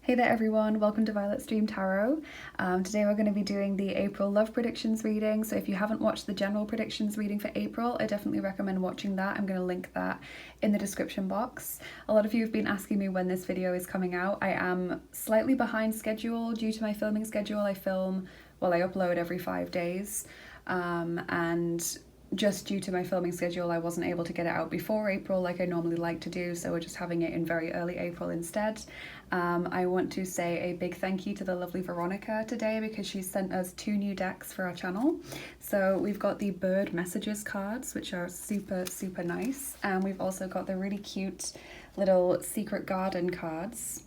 Hey there everyone, welcome to Violet's Dream Tarot. Today we're going to be doing the April love predictions reading, so if you haven't watched the general predictions reading for April, I definitely recommend watching that. I'm going to link that in the description box. A lot of you have been asking me when this video is coming out. I am slightly behind schedule due to my filming schedule. I upload every 5 days, and just due to my filming schedule, I wasn't able to get it out before April like I normally like to do, so we're just having it in very early April instead. I want to say a big thank you to the lovely Veronica today because she sent us 2 new decks for our channel. So we've got the Bird Messages cards, which are super nice, and we've also got the really cute little Secret Garden cards.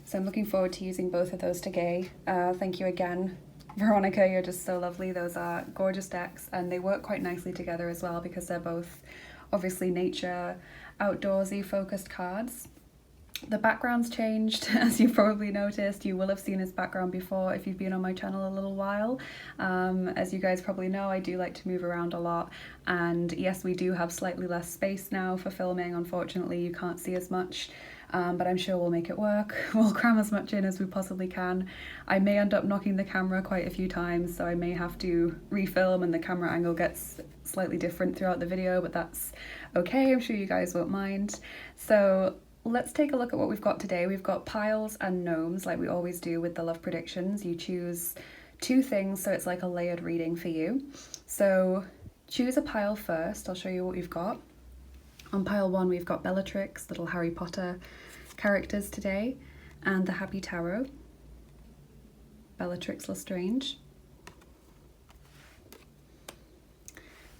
So I'm looking forward to using both of those today. Thank you again, Veronica, you're just so lovely. Those are gorgeous decks and they work quite nicely together as well because they're both obviously nature, outdoorsy focused cards. The background's changed, as you've probably noticed. You will have seen this background before if you've been on my channel a little while. As you guys probably know, I do like to move around a lot, and yes, we do have slightly less space now for filming. Unfortunately, you can't see as much. But I'm sure we'll make it work. We'll cram as much in as we possibly can. I may end up knocking the camera quite a few times, so I may have to refilm and the camera angle gets slightly different throughout the video, but that's okay. I'm sure you guys won't mind. So let's take a look at what we've got today. We've got piles and gnomes, like we always do with the love predictions. You choose 2 things, so it's like a layered reading for you. So choose a pile first. I'll show you what we've got. On pile 1, we've got Bellatrix, little Harry Potter characters today, and the Happy Tarot, Bellatrix Lestrange.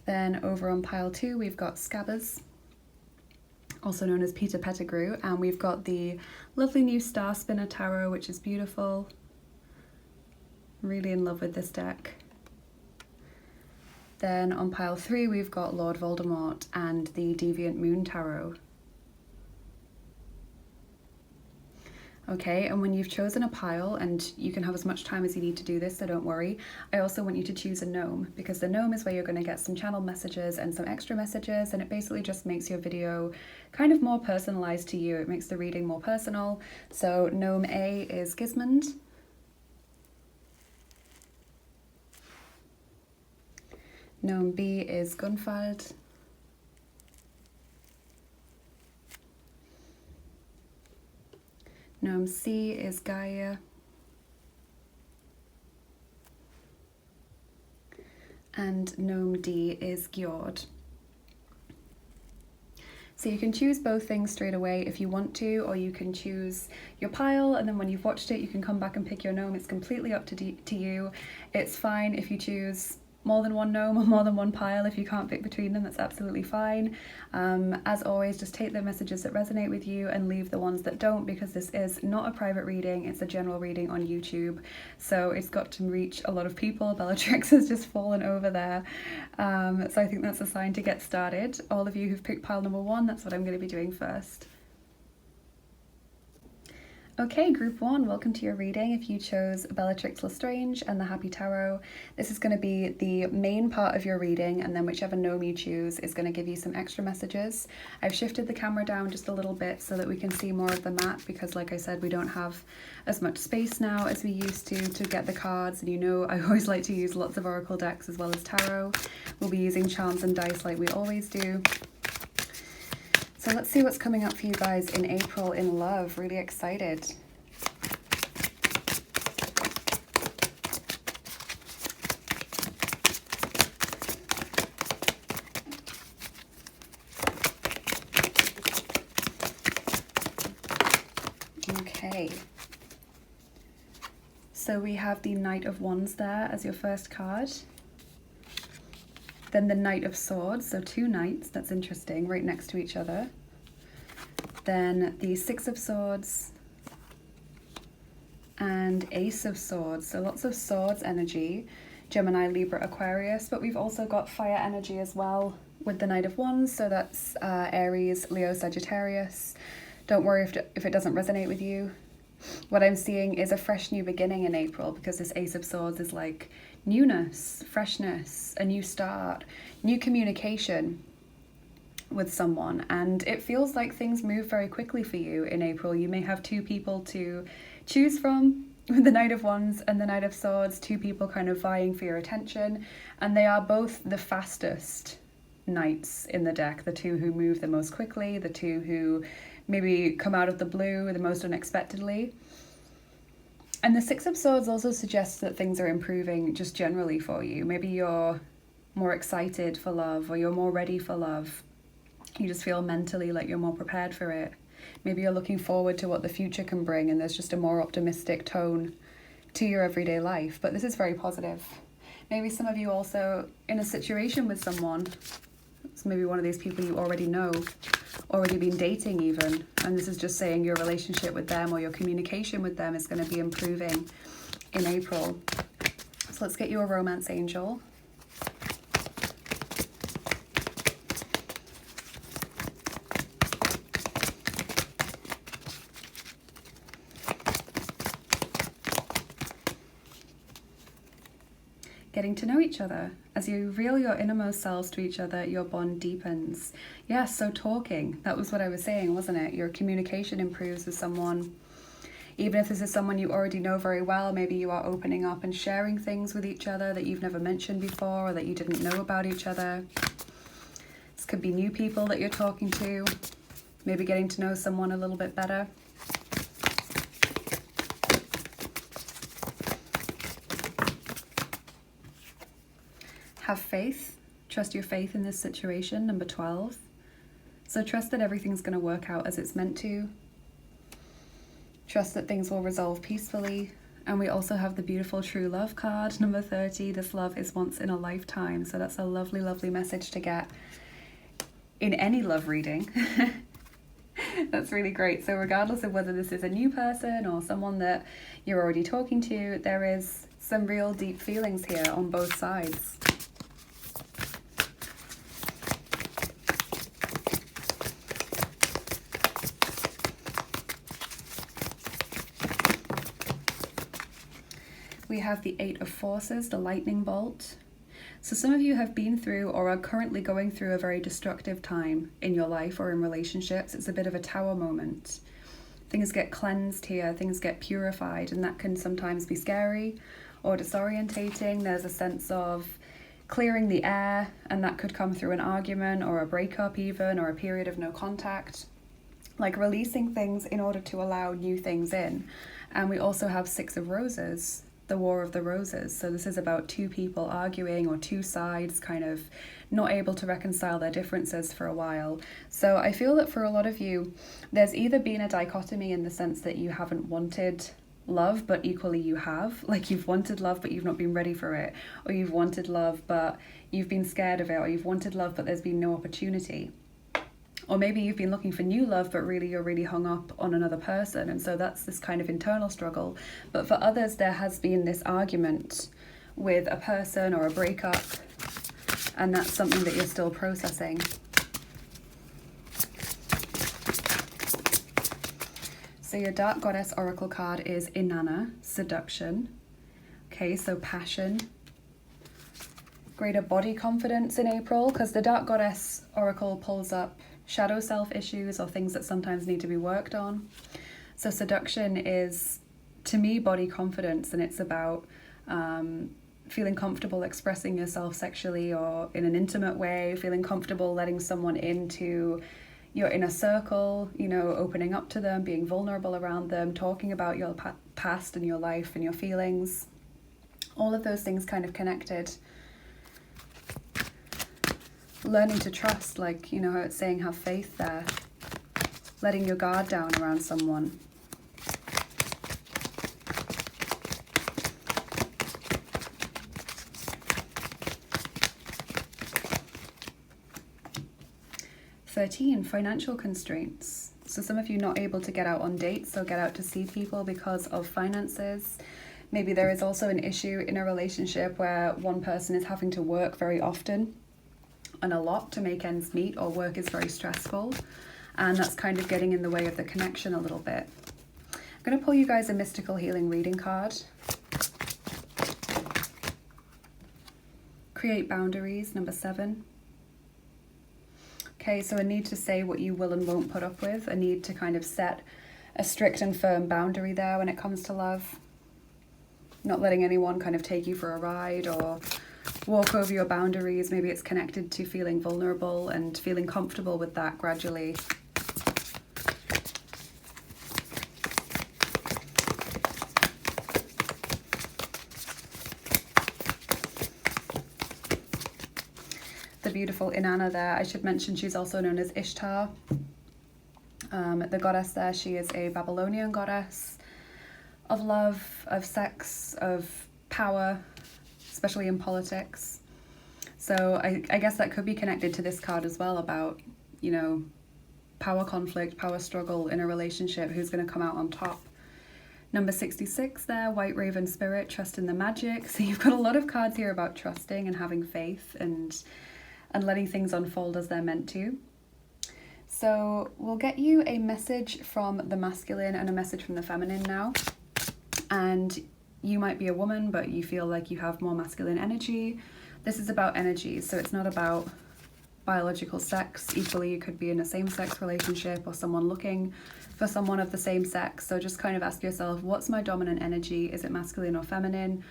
Then over on pile 2, we've got Scabbers, also known as Peter Pettigrew, and we've got the lovely new Star Spinner Tarot, which is beautiful. I'm really in love with this deck. Then on pile 3, we've got Lord Voldemort and the Deviant Moon Tarot. Okay, and when you've chosen a pile, and you can have as much time as you need to do this, so don't worry, I also want you to choose a gnome, because the gnome is where you're going to get some channel messages and some extra messages, and it basically just makes your video kind of more personalized to you. It makes the reading more personal. So Gnome A is Gismund. Gnome B is Gunvald. Gnome C is Geir. And Gnome D is Gjord. So you can choose both things straight away if you want to, or you can choose your pile and then when you've watched it you can come back and pick your gnome. It's completely up to you. It's fine if you choose more than one gnome or more than one pile. If you can't pick between them, that's absolutely fine. As always, just take the messages that resonate with you and leave the ones that don't, because this is not a private reading, it's a general reading on YouTube, so it's got to reach a lot of people. Bellatrix has just fallen over there, so I think that's a sign to get started. All of you who've picked pile number 1, that's what I'm going to be doing first. Okay, group 1, welcome to your reading. If you chose Bellatrix Lestrange and the Happy Tarot, this is going to be the main part of your reading, and then whichever gnome you choose is going to give you some extra messages. I've shifted the camera down just a little bit so that we can see more of the mat, because like I said, we don't have as much space now as we used to get the cards, and you know I always like to use lots of oracle decks as well as tarot. We'll be using charms and dice like we always do. So let's see what's coming up for you guys in April in love. Really excited. Okay. So we have the Knight of Wands there as your first card. Then the Knight of Swords, so 2 knights, that's interesting, right next to each other. Then the 6 of Swords and Ace of Swords, so lots of swords energy, Gemini, Libra, Aquarius, but we've also got fire energy as well with the Knight of Wands, so that's Aries, Leo, Sagittarius. Don't worry if it doesn't resonate with you. What I'm seeing is a fresh new beginning in April, because this Ace of Swords is like newness, freshness, a new start, new communication. with someone, and it feels like things move very quickly for you in April. You may have two people to choose from with the Knight of Wands and the Knight of Swords, two people kind of vying for your attention, and they are both the fastest knights in the deck, the two who move the most quickly, the two who maybe come out of the blue the most unexpectedly. And the Six of Swords also suggests that things are improving just generally for you. Maybe you're more excited for love, or you're more ready for love. You just feel mentally like you're more prepared for it. Maybe you're looking forward to what the future can bring, and there's just a more optimistic tone to your everyday life. But this is very positive. Maybe some of you also in a situation with someone. It's maybe one of these people you already know, already been dating even, and this is just saying your relationship with them or your communication with them is going to be improving in April. So let's get you a romance angel. Getting to know each other. As you reveal your innermost selves to each other, your bond deepens. Yes, so talking. That was what I was saying, wasn't it? Your communication improves with someone. Even if this is someone you already know very well, maybe you are opening up and sharing things with each other that you've never mentioned before or that you didn't know about each other. This could be new people that you're talking to, maybe getting to know someone a little bit better. Have faith. Trust your faith in this situation, number 12. So trust that everything's going to work out as it's meant to. Trust that things will resolve peacefully. And we also have the beautiful true love card, number 30. This love is once in a lifetime. So that's a lovely, lovely message to get in any love reading. That's really great. So regardless of whether this is a new person or someone that you're already talking to, there is some real deep feelings here on both sides. We have the Eight of Forces, the lightning bolt. So some of you have been through or are currently going through a very destructive time in your life or in relationships. It's a bit of a tower moment. Things get cleansed here, things get purified, and that can sometimes be scary or disorientating. There's a sense of clearing the air, and that could come through an argument or a breakup even, or a period of no contact. Like releasing things in order to allow new things in. And we also have Six of Roses, the War of the Roses. So this is about two people arguing, or two sides kind of not able to reconcile their differences for a while. So I feel that for a lot of you, there's either been a dichotomy in the sense that you haven't wanted love, but equally you have. Like you've wanted love, but you've not been ready for it. Or you've wanted love, but you've been scared of it. Or you've wanted love, but there's been no opportunity. Or maybe you've been looking for new love, but really you're really hung up on another person. And so that's this kind of internal struggle. But for others, there has been this argument with a person or a breakup. And that's something that you're still processing. So your Dark Goddess Oracle card is Inanna, seduction. Okay, so passion. Greater body confidence in April, because the Dark Goddess Oracle pulls up shadow self issues or things that sometimes need to be worked on. So seduction is, to me, body confidence, and it's about feeling comfortable expressing yourself sexually or in an intimate way, feeling comfortable letting someone into your inner circle, you know, opening up to them, being vulnerable around them, talking about your past and your life and your feelings. All of those things kind of connected. Learning to trust, like, you know how it's saying have faith there. Letting your guard down around someone. Financial constraints. So some of you not able to get out on dates or get out to see people because of finances. Maybe there is also an issue in a relationship where one person is having to work very often and a lot to make ends meet, or work is very stressful, and that's kind of getting in the way of the connection a little bit. I'm going to pull you guys a mystical healing reading card. Create boundaries, number 7. Okay, so a need to say what you will and won't put up with, a need to kind of set a strict and firm boundary there when it comes to love. Not letting anyone kind of take you for a ride or walk over your boundaries. Maybe it's connected to feeling vulnerable and feeling comfortable with that gradually. The beautiful Inanna there, I should mention she's also known as Ishtar. The goddess there, she is a Babylonian goddess of love, of sex, of power, especially in politics. So I guess that could be connected to this card as well about, you know, power conflict, power struggle in a relationship, who's going to come out on top. Number 66 there, White Raven Spirit, trust in the magic. So you've got a lot of cards here about trusting and having faith and letting things unfold as they're meant to. So we'll get you a message from the masculine and a message from the feminine now. And you might be a woman, but you feel like you have more masculine energy. This is about energy, so it's not about biological sex. Equally, you could be in a same-sex relationship or someone looking for someone of the same sex. So just kind of ask yourself, what's my dominant energy? Is it masculine or feminine?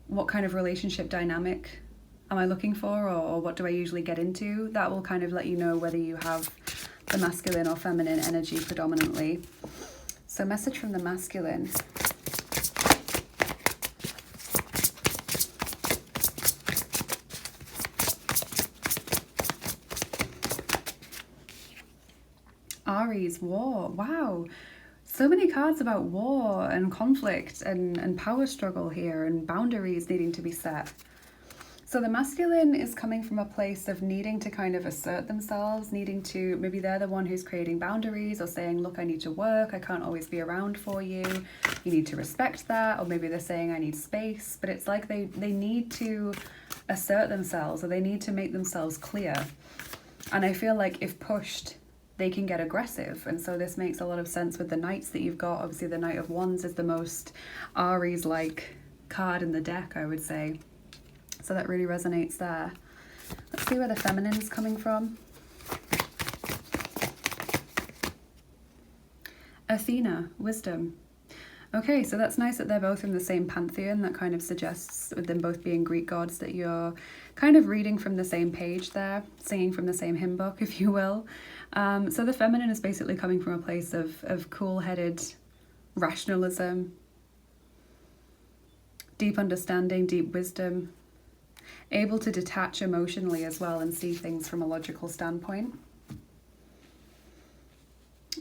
What kind of relationship dynamic am I looking for, or what do I usually get into? That will kind of let you know whether you have the masculine or feminine energy predominantly. So message from the masculine. Aries, war. Wow. So many cards about war and conflict and power struggle here and boundaries needing to be set. So the masculine is coming from a place of needing to kind of assert themselves, needing to, maybe they're the one who's creating boundaries or saying, look, I need to work, I can't always be around for you, you need to respect that. Or maybe they're saying, I need space, but it's like they need to assert themselves, or they need to make themselves clear. And I feel like if pushed, they can get aggressive. And so this makes a lot of sense with the knights that you've got. Obviously the Knight of Wands is the most Aries-like card in the deck, I would say. So that really resonates there. Let's see where the feminine's coming from. Athena, wisdom. Okay, so that's nice that they're both in the same pantheon. That kind of suggests, with them both being Greek gods, that you're kind of reading from the same page there, singing from the same hymn book, if you will. So the feminine is basically coming from a place of cool-headed rationalism, deep understanding, deep wisdom, able to detach emotionally as well and see things from a logical standpoint.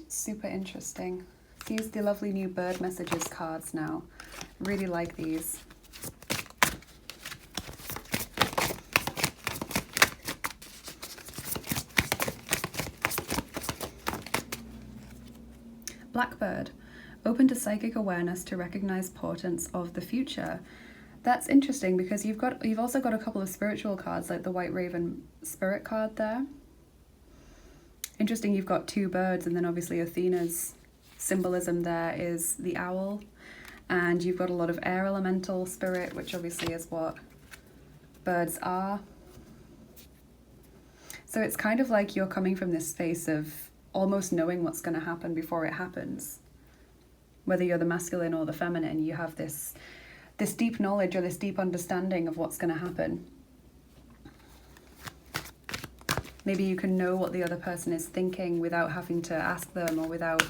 Super interesting. Use the lovely new bird messages cards now. Really like these. Blackbird. Open to psychic awareness to recognize portents of the future. That's interesting because you've also got a couple of spiritual cards, like the White Raven Spirit card there. Interesting, you've got two birds, and then obviously Athena's symbolism there is the owl, and you've got a lot of air elemental spirit, which obviously is what birds are. So it's kind of like you're coming from this space of almost knowing what's going to happen before it happens. Whether you're the masculine or the feminine, you have this deep knowledge or this deep understanding of what's going to happen. Maybe you can know what the other person is thinking without having to ask them or without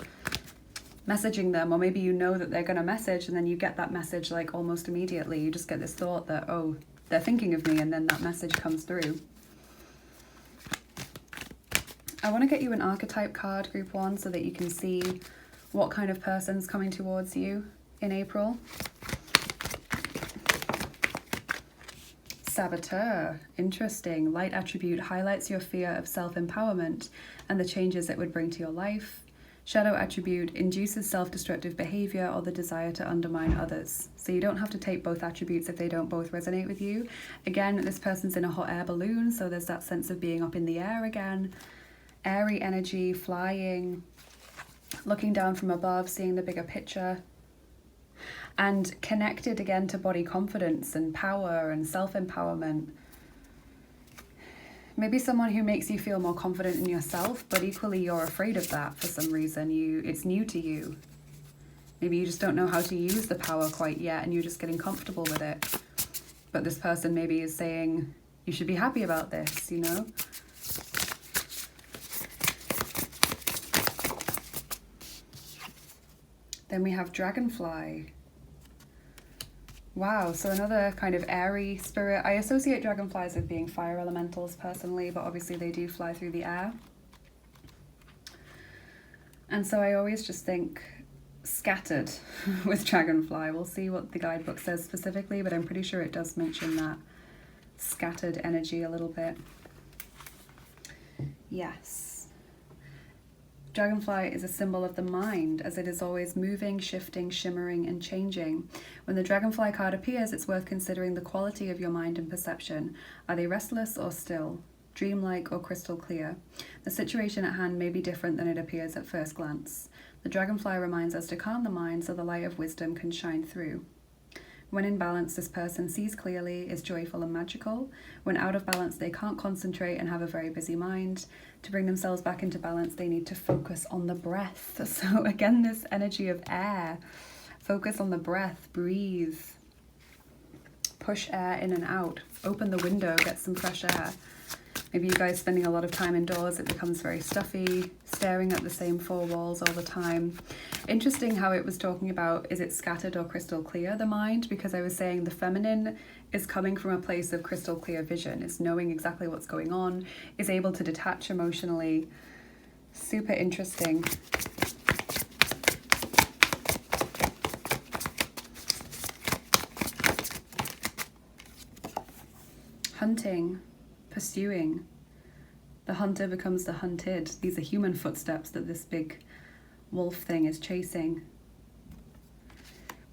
messaging them, or maybe you know that they're going to message and then you get that message like almost immediately. You just get this thought that, oh, they're thinking of me, and then that message comes through. I want to get you an archetype card, group 1, so that you can see what kind of person's coming towards you in April. Saboteur, interesting. Light attribute highlights your fear of self-empowerment and the changes it would bring to your life. Shadow attribute induces self-destructive behavior or the desire to undermine others. So you don't have to take both attributes if they don't both resonate with you. Again, this person's in a hot air balloon, so there's that sense of being up in the air again. Airy energy, flying, looking down from above, seeing the bigger picture. And connected again to body confidence and power and self-empowerment. Maybe someone who makes you feel more confident in yourself, but equally you're afraid of that for some reason. It's new to you. Maybe you just don't know how to use the power quite yet and you're just getting comfortable with it. But this person maybe is saying, you should be happy about this, you know? Then we have Dragonfly. Wow, so another kind of airy spirit. I associate dragonflies with being fire elementals personally, but obviously they do fly through the air. And so I always just think scattered with dragonfly. We'll see what the guidebook says specifically, but I'm pretty sure it does mention that scattered energy a little bit. Yes. Dragonfly is a symbol of the mind, as it is always moving, shifting, shimmering, and changing. When the dragonfly card appears, it's worth considering the quality of your mind and perception. Are they restless or still? Dreamlike or crystal clear? The situation at hand may be different than it appears at first glance. The dragonfly reminds us to calm the mind so the light of wisdom can shine through. When in balance, this person sees clearly, is joyful and magical. When out of balance, they can't concentrate and have a very busy mind. To bring themselves back into balance, they need to focus on the breath. So again, this energy of air. Focus on the breath, breathe. Push air in and out. Open the window, get some fresh air. Maybe you guys spending a lot of time indoors, it becomes very stuffy, staring at the same four walls all the time. Interesting how it was talking about, is it scattered or crystal clear, the mind? Because I was saying the feminine is coming from a place of crystal clear vision, is knowing exactly what's going on, is able to detach emotionally. Super interesting. Hunting. Pursuing. The hunter becomes the hunted. These are human footsteps that this big wolf thing is chasing.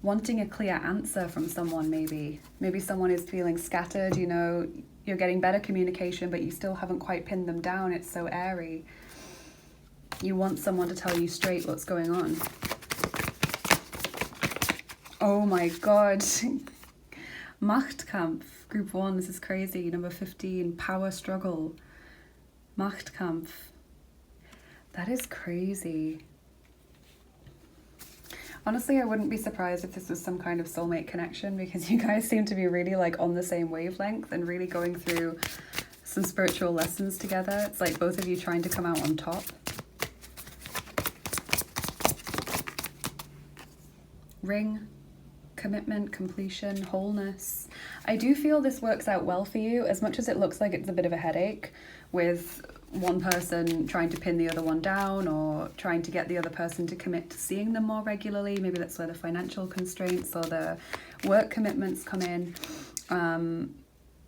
Wanting a clear answer from someone, maybe. Maybe someone is feeling scattered, you know, you're getting better communication, but you still haven't quite pinned them down. It's so airy. You want someone to tell you straight what's going on. Oh my God. Machtkampf. Group 1, this is crazy. Number 15, power struggle. Machtkampf. That is crazy. Honestly, I wouldn't be surprised if this was some kind of soulmate connection, because you guys seem to be really like on the same wavelength and really going through some spiritual lessons together. It's like both of you trying to come out on top. Ring. Commitment, completion, wholeness. I do feel this works out well for you, as much as it looks like it's a bit of a headache with one person trying to pin the other one down or trying to get the other person to commit to seeing them more regularly. Maybe that's where the financial constraints or the work commitments come in.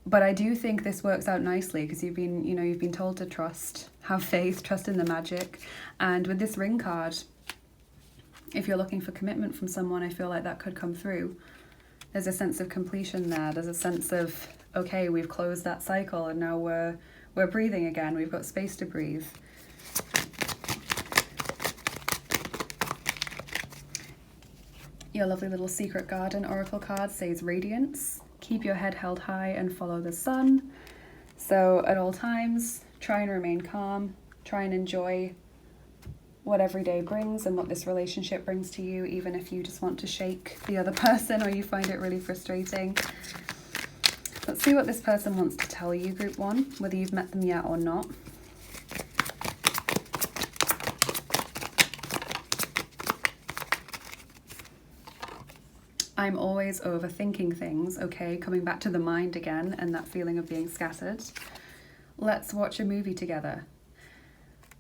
But I do think this works out nicely, because you've been told to trust, have faith, trust in the magic. And with this ring card, if you're looking for commitment from someone, I feel like that could come through. There's a sense of completion there. There's a sense of, okay, we've closed that cycle and now we're breathing again. We've got space to breathe. Your lovely little secret garden oracle card says radiance. Keep your head held high and follow the sun. So at all times, try and remain calm. Try and enjoy what every day brings and what this relationship brings to you, even if you just want to shake the other person or you find it really frustrating. Let's see what this person wants to tell you, group 1, whether you've met them yet or not. I'm always overthinking things, okay, coming back to the mind again and that feeling of being scattered. Let's watch a movie together.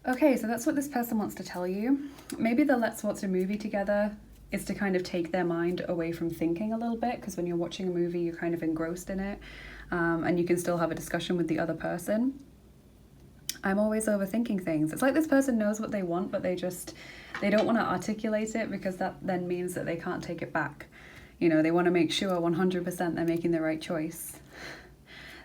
Okay, so that's what this person wants to tell you. Maybe the let's watch a movie together is to kind of take their mind away from thinking a little bit, because when you're watching a movie, you're kind of engrossed in it, and you can still have a discussion with the other person. I'm always overthinking things. It's like this person knows what they want, but they don't want to articulate it, because that then means that they can't take it back. You know, they want to make sure 100% they're making the right choice.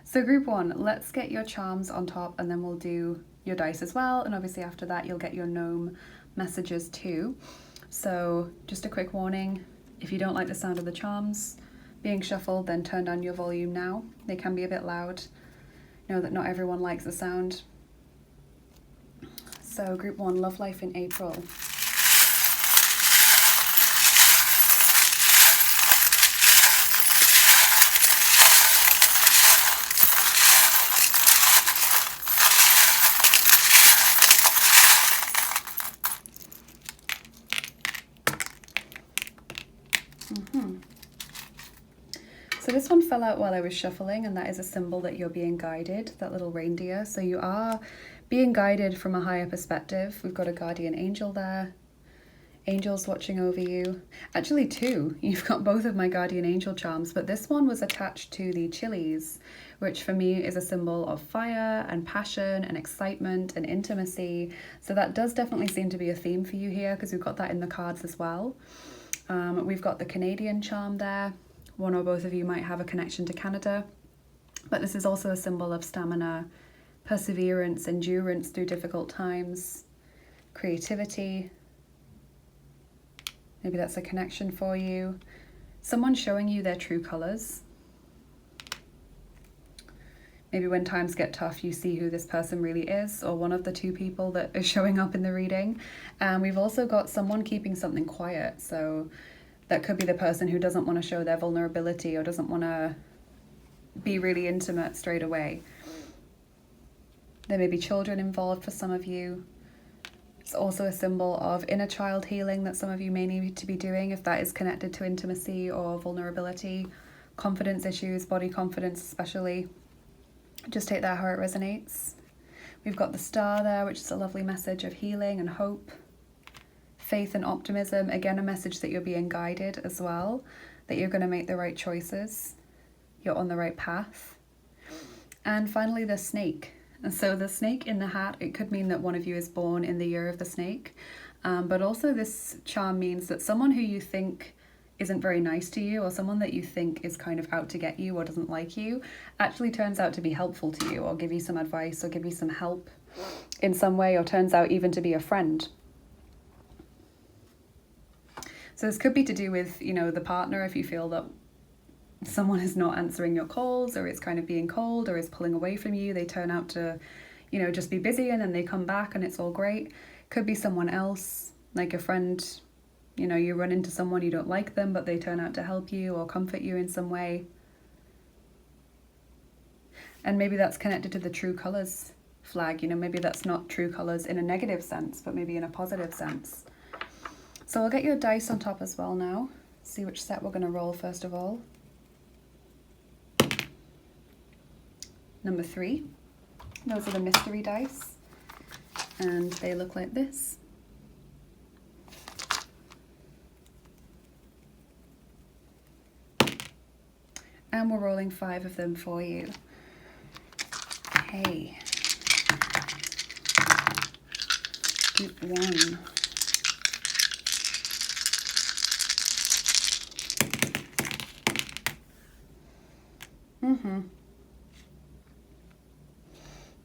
So group 1, let's get your charms on top, and then we'll do your dice as well, and obviously after that you'll get your gnome messages too. So just a quick warning, if you don't like the sound of the charms being shuffled, then turn down your volume now. They can be a bit loud. know that not everyone likes the sound. So group 1, love life in April. So this one fell out while I was shuffling, and that is a symbol that you're being guided, that little reindeer. So you are being guided from a higher perspective. We've got a guardian angel there. Angels watching over you. Actually 2. You've got both of my guardian angel charms, but this one was attached to the chilies, which for me is a symbol of fire and passion and excitement and intimacy. So that does definitely seem to be a theme for you here, because we've got that in the cards as well. We've got the Canadian charm there. One or both of you might have a connection to Canada, but this is also a symbol of stamina, perseverance, endurance through difficult times, creativity. Maybe that's a connection for you. Someone showing you their true colors. Maybe when times get tough, you see who this person really is, or one of the 2 people that is showing up in the reading. And we've also got someone keeping something quiet. So that could be the person who doesn't want to show their vulnerability or doesn't want to be really intimate straight away. There may be children involved for some of you. It's also a symbol of inner child healing that some of you may need to be doing if that is connected to intimacy or vulnerability, confidence issues, body confidence especially. Just take that how it resonates. We've got the star there, which is a lovely message of healing and hope. Faith and optimism, again a message that you're being guided as well, that you're going to make the right choices, you're on the right path. And finally the snake. And so the snake in the hat, it could mean that one of you is born in the year of the snake, but also this charm means that someone who you think isn't very nice to you, or someone that you think is kind of out to get you or doesn't like you, actually turns out to be helpful to you, or give you some advice or give you some help in some way, or turns out even to be a friend. So this could be to do with, you know, the partner. If you feel that someone is not answering your calls, or is kind of being cold, or is pulling away from you, they turn out to, you know, just be busy, and then they come back and it's all great. Could be someone else, like a friend. You know, you run into someone, you don't like them, but they turn out to help you or comfort you in some way. And maybe that's connected to the true colors flag. You know, maybe that's not true colors in a negative sense, but maybe in a positive sense. So I'll get your dice on top as well now. See which set we're going to roll first of all. Number 3. Those are the mystery dice. And they look like this. And we're rolling 5 of them for you. Okay. Group 1.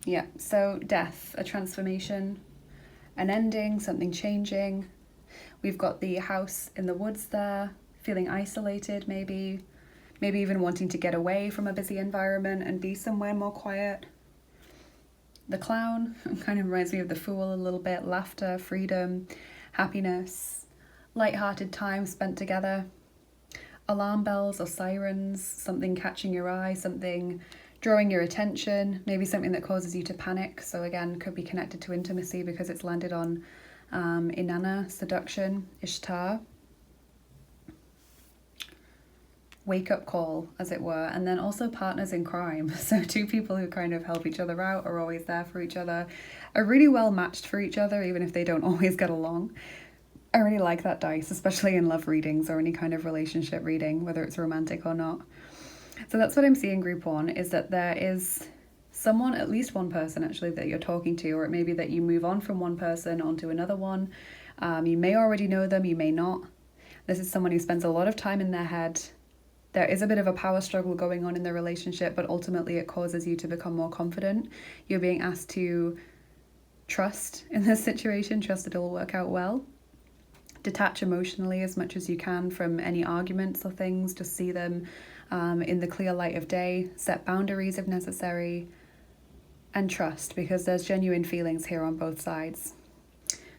Yeah, so death, a transformation, an ending, something changing. We've got the house in the woods there, feeling isolated maybe even wanting to get away from a busy environment and be somewhere more quiet. The clown kind of reminds me of the fool a little bit. Laughter, freedom, happiness, light-hearted time spent together. Alarm bells or sirens, something catching your eye, something drawing your attention, maybe something that causes you to panic. So again, could be connected to intimacy because it's landed on Inanna, seduction, Ishtar. Wake-up call, as it were. And then also partners in crime. So 2 people who kind of help each other out, are always there for each other, are really well matched for each other, even if they don't always get along. I really like that dice, especially in love readings or any kind of relationship reading, whether it's romantic or not. So that's what I'm seeing, group 1, is that there is someone, at least one person actually, that you're talking to, or it may be that you move on from one person onto another one. You may already know them, you may not. This is someone who spends a lot of time in their head. There is a bit of a power struggle going on in the relationship, but ultimately it causes you to become more confident. You're being asked to trust in this situation, trust that it will work out well. Detach emotionally as much as you can from any arguments or things, just see them in the clear light of day, set boundaries if necessary, and trust, because there's genuine feelings here on both sides.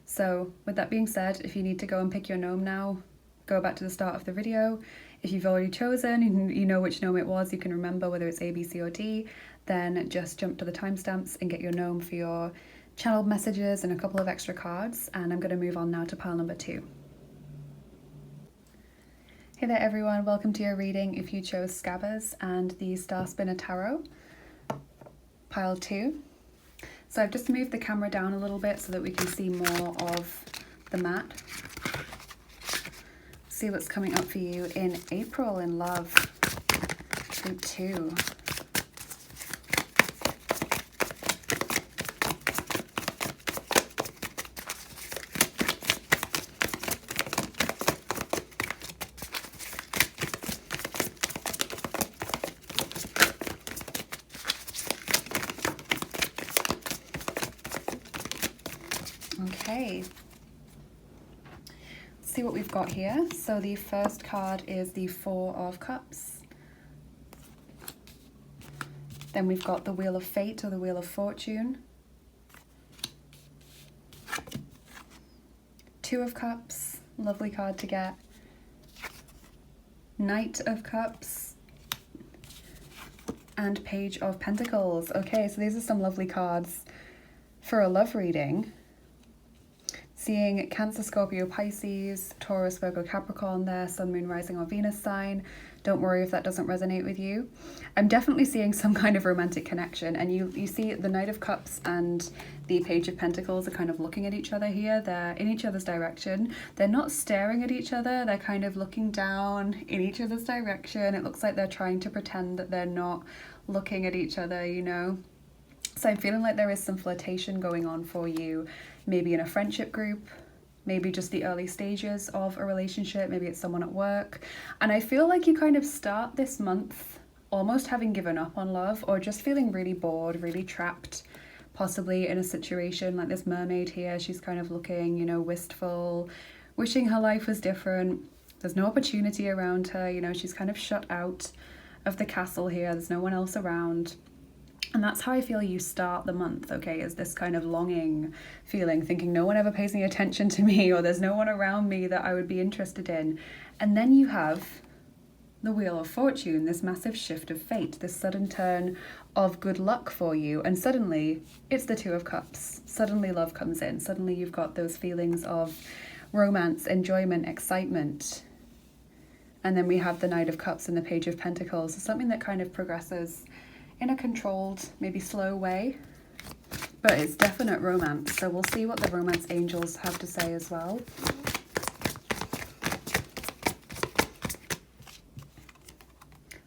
So with that being said, if you need to go and pick your gnome now, go back to the start of the video. If you've already chosen and you know which gnome it was, you can remember whether it's A, B, C or D, then just jump to the timestamps and get your gnome for your channeled messages and a couple of extra cards. And I'm going to move on now to pile number 2. Hey there everyone, welcome to your reading if you chose Scabbers and the Star Spinner Tarot, pile 2. So I've just moved the camera down a little bit so that we can see more of the mat. See what's coming up for you in April in love, group 2. Okay, let's see what we've got here. So the first card is the 4 of Cups. Then we've got the Wheel of Fate or the Wheel of Fortune. 2 of Cups, lovely card to get. Knight of Cups. And Page of Pentacles. Okay, so these are some lovely cards for a love reading. Seeing Cancer, Scorpio, Pisces, Taurus, Virgo, Capricorn there, Sun, Moon, Rising or Venus sign. Don't worry if that doesn't resonate with you. I'm definitely seeing some kind of romantic connection, and you see the Knight of Cups and the Page of Pentacles are kind of looking at each other here. They're in each other's direction. They're not staring at each other. They're kind of looking down in each other's direction. It looks like they're trying to pretend that they're not looking at each other, you know. So I'm feeling like there is some flirtation going on for you. Maybe in a friendship group, maybe just the early stages of a relationship, maybe it's someone at work. And I feel like you kind of start this month almost having given up on love, or just feeling really bored, really trapped, possibly in a situation like this mermaid here. She's kind of looking, you know, wistful, wishing her life was different. There's no opportunity around her, you know, she's kind of shut out of the castle here. There's no one else around. And that's how I feel you start the month, okay, is this kind of longing feeling, thinking no one ever pays any attention to me, or there's no one around me that I would be interested in. And then you have the Wheel of Fortune, this massive shift of fate, this sudden turn of good luck for you. And suddenly it's the 2 of Cups. Suddenly love comes in. Suddenly you've got those feelings of romance, enjoyment, excitement. And then we have the Knight of Cups and the Page of Pentacles. So something that kind of progresses in a controlled, maybe slow way, but it's definite romance. So we'll see what the romance angels have to say as well.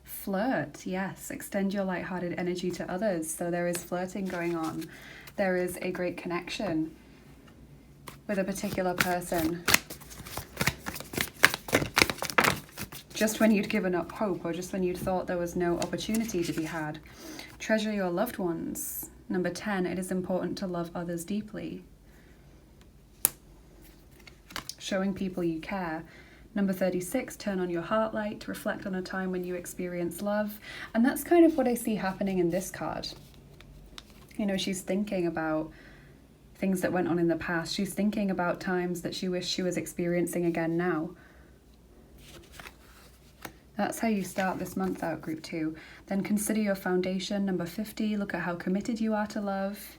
Flirt, yes, extend your lighthearted energy to others. So there is flirting going on. There is a great connection with a particular person. Just when you'd given up hope, or just when you'd thought there was no opportunity to be had. Treasure your loved ones. Number 10, it is important to love others deeply. Showing people you care. Number 36, turn on your heart light. Reflect on a time when you experienced love. And that's kind of what I see happening in this card. You know, she's thinking about things that went on in the past. She's thinking about times that she wished she was experiencing again now. That's how you start this month out, group 2. Then consider your foundation. Number 50, look at how committed you are to love.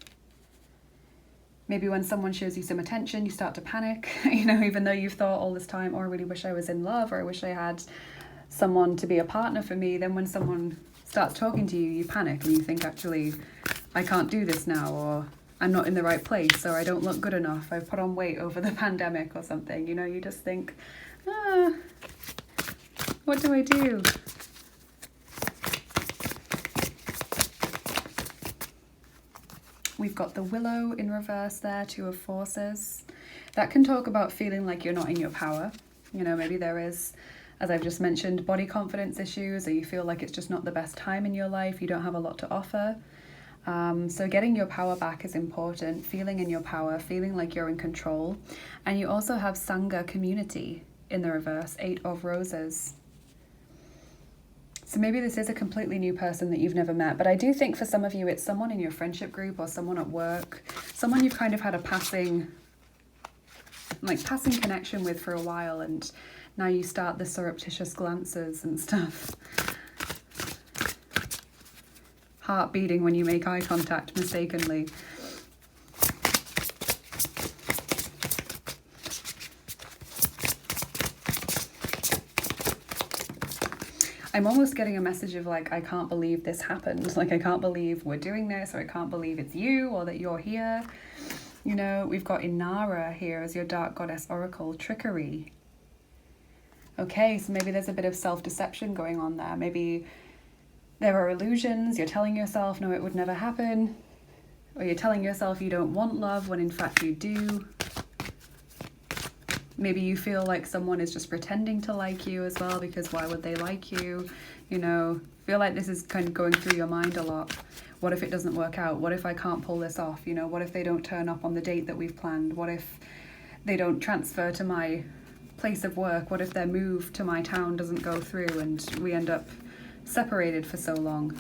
Maybe when someone shows you some attention, you start to panic, you know, even though you've thought all this time, oh, I really wish I was in love, or I wish I had someone to be a partner for me. Then when someone starts talking to you, you panic and you think, actually, I can't do this now, or I'm not in the right place, or I don't look good enough, I've put on weight over the pandemic or something. You know, you just think, what do I do? We've got the Willow in reverse there, 2 of Forces. That can talk about feeling like you're not in your power. You know, maybe there is, as I've just mentioned, body confidence issues, or you feel like it's just not the best time in your life, you don't have a lot to offer. So getting your power back is important, feeling in your power, feeling like you're in control. And you also have Sangha, community, in the reverse, 8 of Roses. So maybe this is a completely new person that you've never met, but I do think for some of you it's someone in your friendship group or someone at work, someone you've kind of had a passing connection with for a while, and now you start the surreptitious glances and stuff. Heart beating when you make eye contact mistakenly. I'm almost getting a message of like, I can't believe this happened. Like, I can't believe we're doing this, or I can't believe it's you, or that you're here. You know, we've got Inara here as your dark goddess oracle, trickery. Okay, so maybe there's a bit of self-deception going on there. Maybe there are illusions. You're telling yourself, no, it would never happen. Or you're telling yourself you don't want love when in fact you do. Maybe you feel like someone is just pretending to like you as well, because why would they like you? You know, feel like this is kind of going through your mind a lot. What if it doesn't work out? What if I can't pull this off? You know, what if they don't turn up on the date that we've planned? What if they don't transfer to my place of work? What if their move to my town doesn't go through and we end up separated for so long?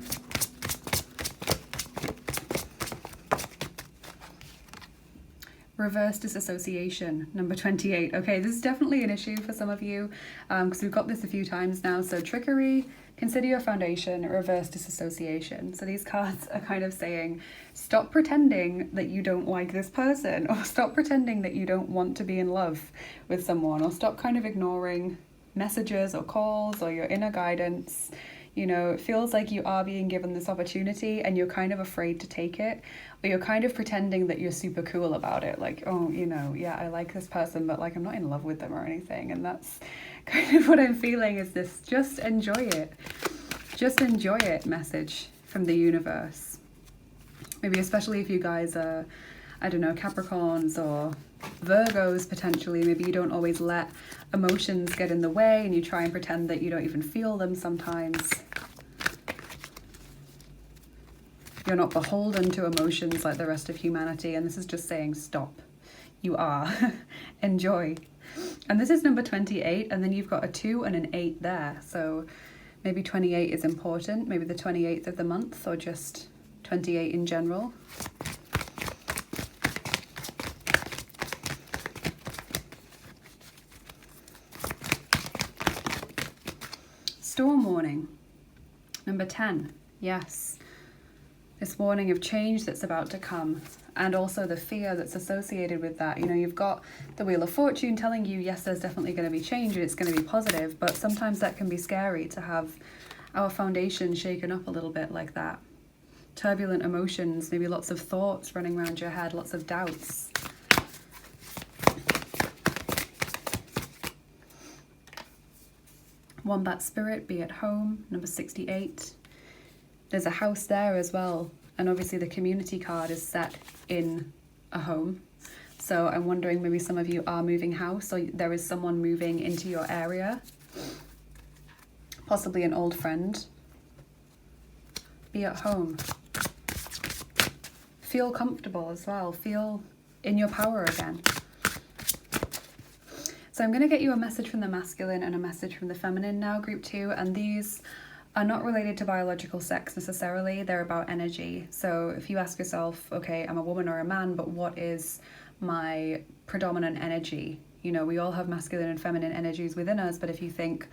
Reverse disassociation, number 28. Okay, this is definitely an issue for some of you, because we've got this a few times now. So trickery, consider your foundation, reverse disassociation. So these cards are kind of saying, stop pretending that you don't like this person, or stop pretending that you don't want to be in love with someone, or stop kind of ignoring messages or calls or your inner guidance. You know, it feels like you are being given this opportunity and you're kind of afraid to take it, or you're kind of pretending that you're super cool about it. Like, oh, you know, yeah, I like this person, but like, I'm not in love with them or anything. And that's kind of what I'm feeling, is this just enjoy it. Just enjoy it message from the universe. Maybe especially if you guys are, I don't know, Capricorns or Virgos potentially. Maybe you don't always let emotions get in the way and you try and pretend that you don't even feel them sometimes. You're not beholden to emotions like the rest of humanity, and this is just saying stop. You are. Enjoy. And this is number 28, and then you've got a 2 and an 8 there. So maybe 28 is important, maybe the 28th of the month, or just 28 in general. Storm warning, number 10. Yes, this warning of change that's about to come, and also the fear that's associated with that. You know, you've got the Wheel of Fortune telling you, yes, there's definitely going to be change and it's going to be positive, but sometimes that can be scary to have our foundation shaken up a little bit like that. Turbulent emotions, maybe lots of thoughts running around your head, lots of doubts. Wombat spirit, be at home, number 68. There's a house there as well, and obviously the community card is set in a home. So I'm wondering, maybe some of you are moving house, or there is someone moving into your area, possibly an old friend. Be at home. Feel comfortable as well, feel in your power again. So I'm going to get you a message from the masculine and a message from the feminine now, group 2, and these are not related to biological sex necessarily, they're about energy. So if you ask yourself, okay, I'm a woman or a man, but what is my predominant energy? You know, we all have masculine and feminine energies within us, but if you think,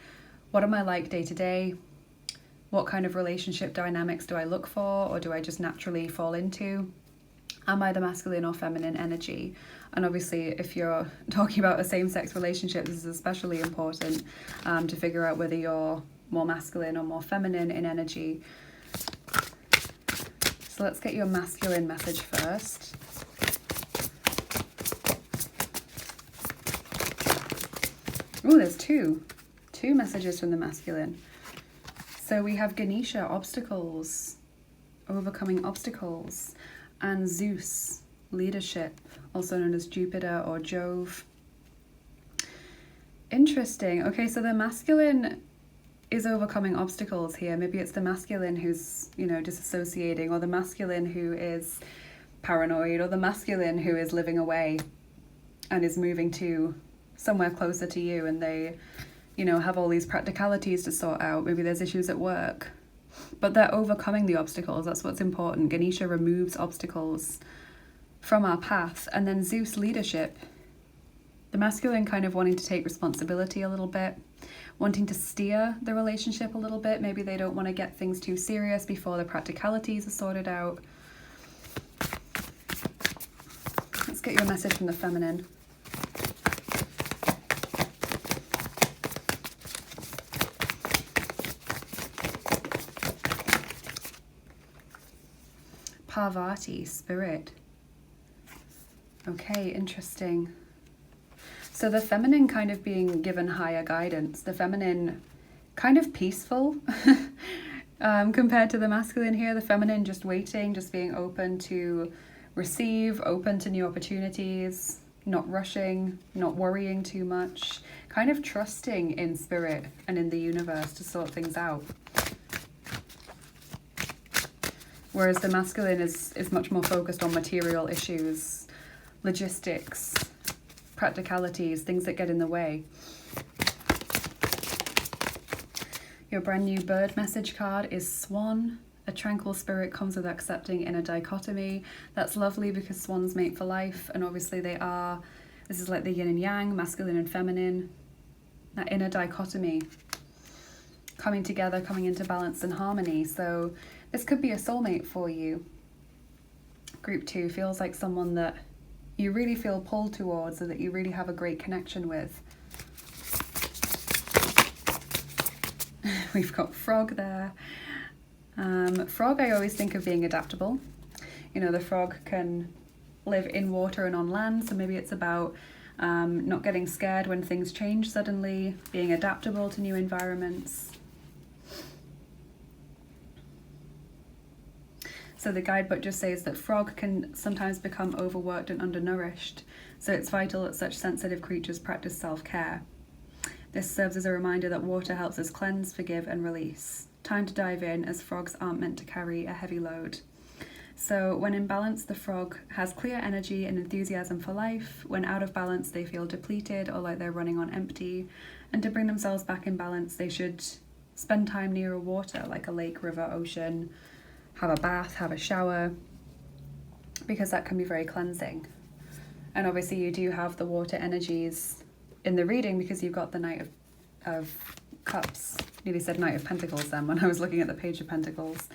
what am I like day to day? What kind of relationship dynamics do I look for, or do I just naturally fall into? Am I the masculine or feminine energy? And obviously, if you're talking about a same-sex relationship, this is especially important to figure out whether you're more masculine or more feminine in energy. So let's get your masculine message first. Oh, there's two messages from the masculine. So we have Ganesha, obstacles, overcoming obstacles, and Zeus, leadership, also known as Jupiter or Jove. Interesting. Okay, so the masculine is overcoming obstacles here. Maybe it's the masculine who's, you know, disassociating, or the masculine who is paranoid, or the masculine who is living away and is moving to somewhere closer to you, and they you know, have all these practicalities to sort out. Maybe there's issues at work, but they're overcoming the obstacles. That's what's important. Ganesha removes obstacles from our path. And then Zeus, leadership. The masculine kind of wanting to take responsibility a little bit, wanting to steer the relationship a little bit. Maybe they don't want to get things too serious before the practicalities are sorted out. Let's get you a message from the feminine. Parvati, spirit. Okay, interesting. So the feminine kind of being given higher guidance, the feminine kind of peaceful compared to the masculine here. The feminine just waiting, just being open to receive, open to new opportunities, not rushing, not worrying too much, kind of trusting in spirit and in the universe to sort things out. Whereas the masculine is much more focused on material issues, logistics, practicalities, things that get in the way. Your brand new bird message card is Swan. A tranquil spirit comes with accepting inner dichotomy. That's lovely because swans mate for life, and obviously they are. This is like the yin and yang, masculine and feminine. That inner dichotomy coming together, coming into balance and harmony. So this could be a soulmate for you. Group 2 feels like someone that you really feel pulled towards, or that you really have a great connection with. We've got frog there. Frog, I always think of being adaptable. You know, the frog can live in water and on land, so maybe it's about not getting scared when things change suddenly, being adaptable to new environments. So the guidebook just says that frog can sometimes become overworked and undernourished, so it's vital that such sensitive creatures practice self-care. This serves as a reminder that water helps us cleanse, forgive and release. Time to dive in, as frogs aren't meant to carry a heavy load. So when in balance, the frog has clear energy and enthusiasm for life. When out of balance, they feel depleted or like they're running on empty. And to bring themselves back in balance, they should spend time near a water, like a lake, river, ocean, have a bath, have a shower, because that can be very cleansing. And obviously you do have the water energies in the reading because you've got the Knight of Cups. Nearly said Knight of Pentacles then when I was looking at the Page of Pentacles.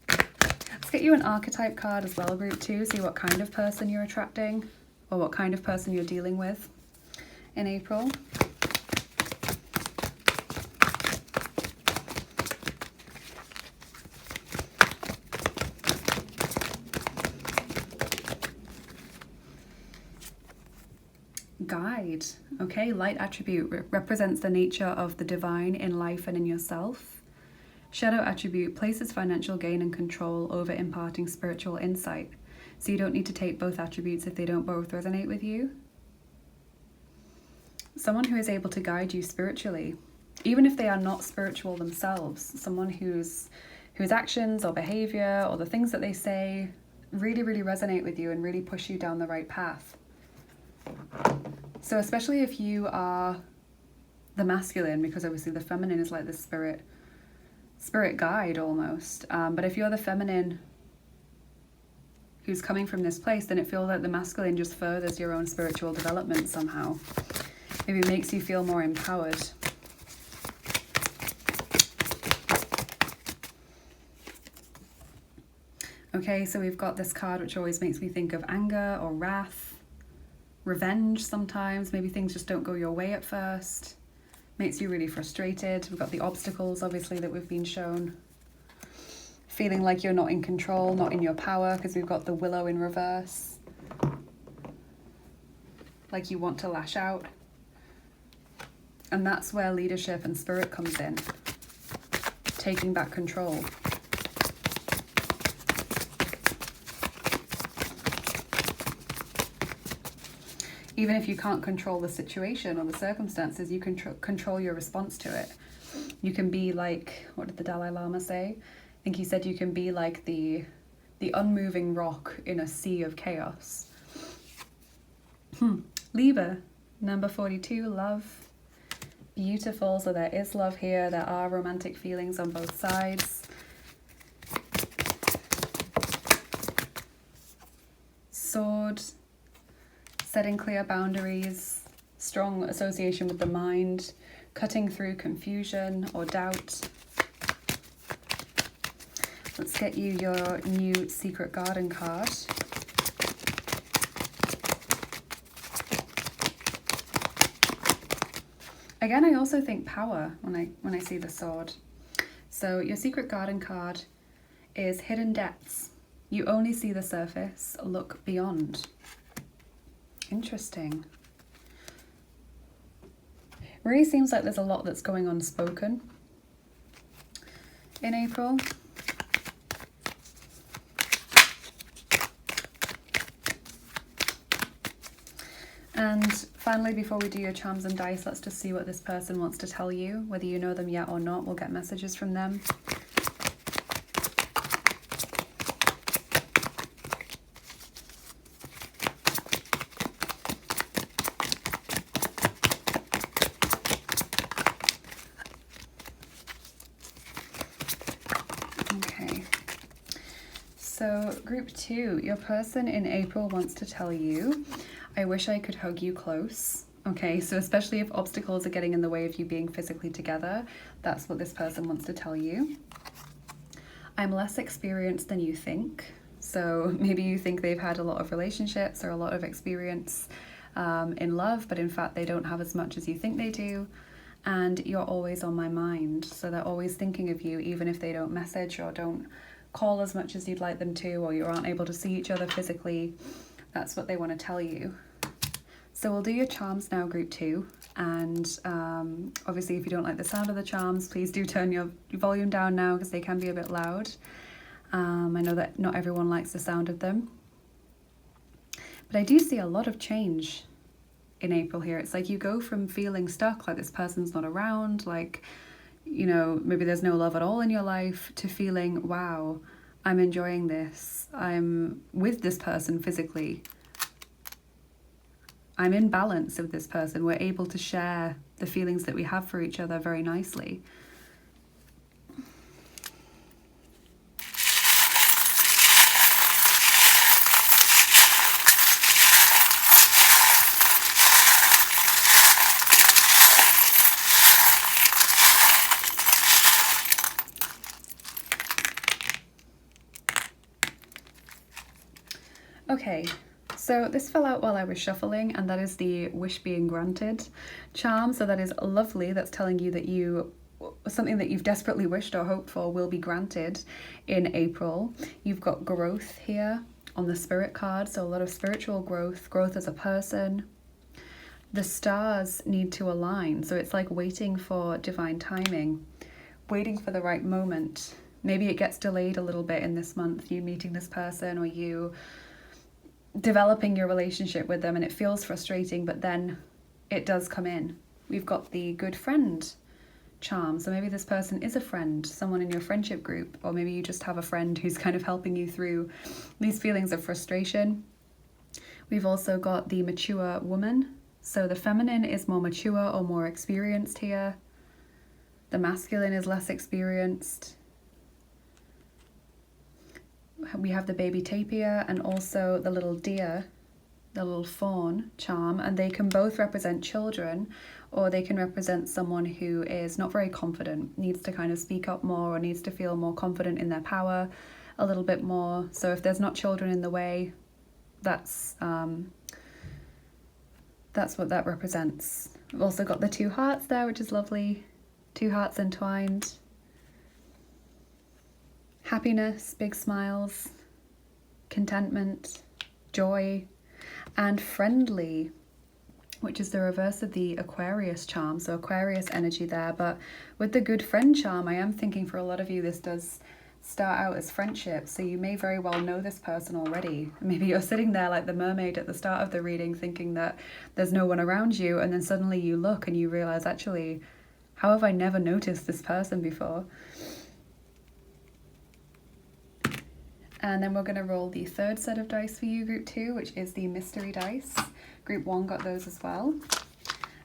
Let's get you an archetype card as well, group 2, see what kind of person you're attracting or what kind of person you're dealing with in April. Guide. Okay, light attribute represents the nature of the divine in life and in yourself. Shadow attribute places financial gain and control over imparting spiritual insight. So you don't need to take both attributes if they don't both resonate with you. Someone who is able to guide you spiritually, even if they are not spiritual themselves. Someone whose actions or behavior or the things that they say really, really resonate with you and really push you down the right path. So especially if you are the masculine, because obviously the feminine is like the spirit guide almost. But if you're the feminine who's coming from this place, then it feels like the masculine just furthers your own spiritual development somehow. Maybe it makes you feel more empowered. Okay, so we've got this card which always makes me think of anger or wrath. Revenge sometimes, maybe things just don't go your way at first. Makes you really frustrated. We've got the obstacles, obviously, that we've been shown. Feeling like you're not in control, not in your power, because we've got the willow in reverse. Like you want to lash out. And that's where leadership and spirit comes in. Taking back control. Even if you can't control the situation or the circumstances, you can control your response to it. You can be like, what did the Dalai Lama say? I think he said you can be like the unmoving rock in a sea of chaos. Libra, number 42, love. Beautiful. So there is love here. There are romantic feelings on both sides. Sword, setting clear boundaries, strong association with the mind, cutting through confusion or doubt. Let's get you your new Secret Garden card. Again, I also think power when I see the sword. So your Secret Garden card is hidden depths. You only see the surface, look beyond. Interesting. Really seems like there's a lot that's going unspoken in April. And finally, before we do your charms and dice, let's just see what this person wants to tell you. Whether you know them yet or not, we'll get messages from them. So group 2, your person in April wants to tell you, I wish I could hug you close. Okay, so especially if obstacles are getting in the way of you being physically together, that's what this person wants to tell you. I'm less experienced than you think. So maybe you think they've had a lot of relationships or a lot of experience in love, but in fact they don't have as much as you think they do. And you're always on my mind. So they're always thinking of you, even if they don't message or don't call as much as you'd like them to, or you aren't able to see each other physically. That's what they want to tell you. So we'll do your charms now, group 2. And obviously if you don't like the sound of the charms, please do turn your volume down now because they can be a bit loud. I know that not everyone likes the sound of them. But I do see a lot of change in April here. It's like you go from feeling stuck, like this person's not around, like, you know, maybe there's no love at all in your life, to feeling, wow, I'm enjoying this. I'm with this person physically. I'm in balance with this person. We're able to share the feelings that we have for each other very nicely. Okay, so this fell out while I was shuffling, and that is the wish being granted charm. So that is lovely. That's telling you that something that you've desperately wished or hoped for will be granted in April. You've got growth here on the spirit card, so a lot of spiritual growth as a person. The stars need to align, so it's like waiting for divine timing, waiting for the right moment. Maybe it gets delayed a little bit in this month, you meeting this person or you developing your relationship with them, and it feels frustrating, but then it does come in. We've got the good friend charm, so maybe this person is a friend, someone in your friendship group, or maybe you just have a friend who's kind of helping you through these feelings of frustration. We've also got the mature woman, so the feminine is more mature or more experienced here. The masculine is less experienced. We have the baby tapir and also the little deer, the little fawn charm, and they can both represent children, or they can represent someone who is not very confident, needs to kind of speak up more, or needs to feel more confident in their power a little bit more. So if there's not children in the way, that's what that represents. We've also got the 2 hearts there, which is lovely. 2 hearts entwined. Happiness, big smiles, contentment, joy, and friendly, which is the reverse of the Aquarius charm. So Aquarius energy there, but with the good friend charm, I am thinking for a lot of you this does start out as friendship. So you may very well know this person already. Maybe you're sitting there like the mermaid at the start of the reading thinking that there's no one around you, and then suddenly you look and you realize, actually, how have I never noticed this person before? And then we're going to roll the 3rd set of dice for you, group 2, which is the mystery dice. Group 1 got those as well,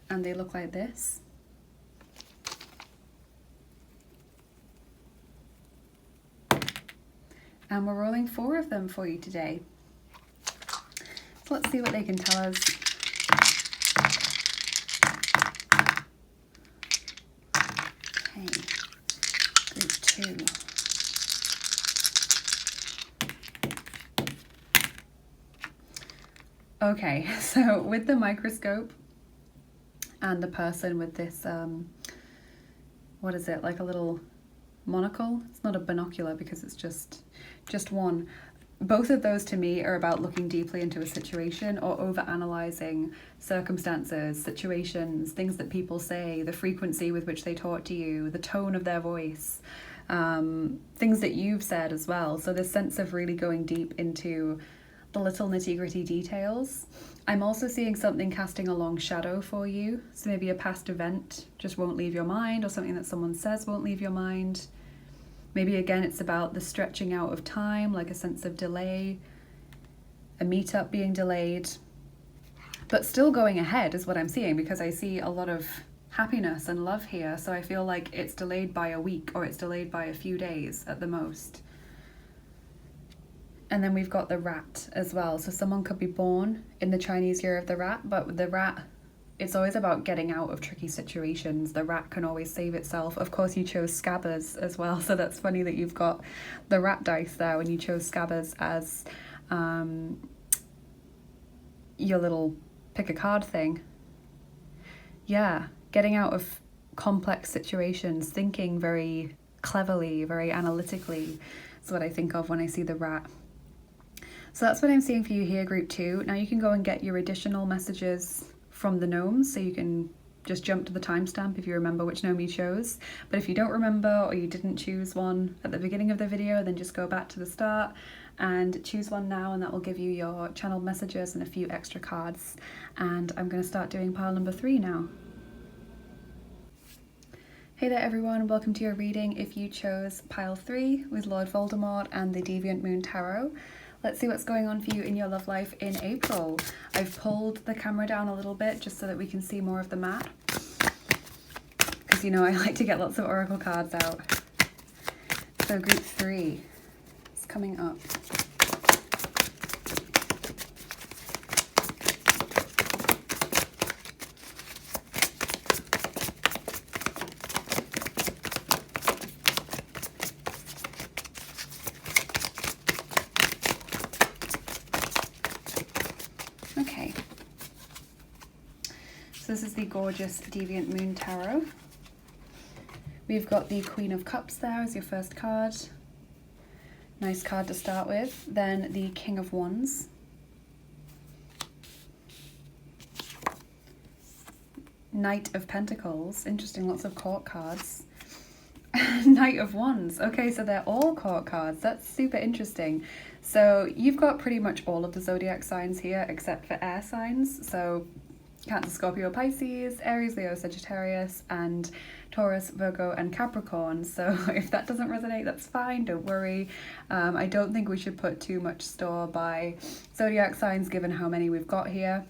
and they look like this. And we're rolling 4 of them for you today. So let's see what they can tell us. Okay, group 2. Okay, so with the microscope and the person with this, what is it, like a little monocle? It's not a binocular because it's just one. Both of those to me are about looking deeply into a situation or over-analysing circumstances, situations, things that people say, the frequency with which they talk to you, the tone of their voice, things that you've said as well. So this sense of really going deep into the little nitty-gritty details. I'm also seeing something casting a long shadow for you. So maybe a past event just won't leave your mind, or something that someone says won't leave your mind. Maybe again it's about the stretching out of time, like a sense of delay, a meetup being delayed, but still going ahead is what I'm seeing, because I see a lot of happiness and love here. So I feel like it's delayed by a week, or it's delayed by a few days at the most. And then we've got the rat as well. So someone could be born in the Chinese year of the rat, but with the rat, it's always about getting out of tricky situations. The rat can always save itself. Of course, you chose Scabbers as well. So that's funny that you've got the rat dice there when you chose Scabbers as your little pick a card thing. Yeah, getting out of complex situations, thinking very cleverly, very analytically. That's what I think of when I see the rat. So that's what I'm seeing for you here, group 2. Now you can go and get your additional messages from the gnomes, so you can just jump to the timestamp if you remember which gnome you chose. But if you don't remember, or you didn't choose one at the beginning of the video, then just go back to the start and choose one now, and that will give you your channeled messages and a few extra cards. And I'm going to start doing pile number 3 now. Hey there everyone, welcome to your reading if you chose pile 3 with Lord Voldemort and the Deviant Moon Tarot. Let's see what's going on for you in your love life in April. I've pulled the camera down a little bit just so that we can see more of the mat, because you know I like to get lots of oracle cards out. So group 3 is coming up. Okay, so this is the gorgeous Deviant Moon Tarot. We've got the Queen of Cups there as your first card. Nice card to start with. Then the King of Wands. Knight of Pentacles. Interesting, lots of court cards. Knight of Wands. Okay, so they're all court cards. That's super interesting. So you've got pretty much all of the zodiac signs here except for air signs. So Cancer, Scorpio, Pisces, Aries, Leo, Sagittarius, and Taurus, Virgo, and Capricorn. So if that doesn't resonate, that's fine, don't worry. I don't think we should put too much store by zodiac signs given how many we've got here.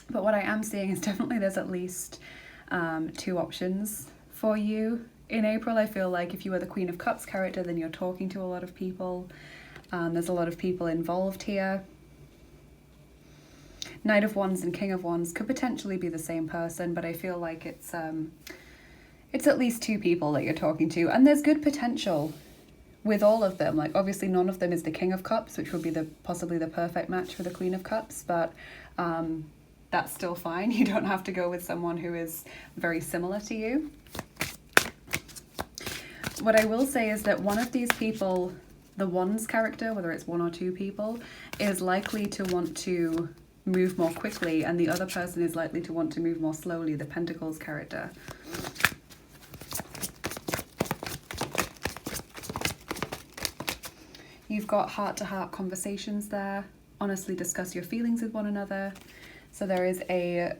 But what I am seeing is definitely there's at least 2 options for you. In April, I feel like if you are the Queen of Cups character, then you're talking to a lot of people. There's a lot of people involved here. Knight of Wands and King of Wands could potentially be the same person, but I feel like it's at least 2 people that you're talking to, and there's good potential with all of them. Like obviously none of them is the King of Cups, which would be possibly the perfect match for the Queen of Cups, but that's still fine. You don't have to go with someone who is very similar to you. What I will say is that one of these people, the Wands character, whether it's 1 or 2 people, is likely to want to move more quickly, and the other person is likely to want to move more slowly, the Pentacles character. You've got heart-to-heart conversations there. Honestly discuss your feelings with one another. So there is a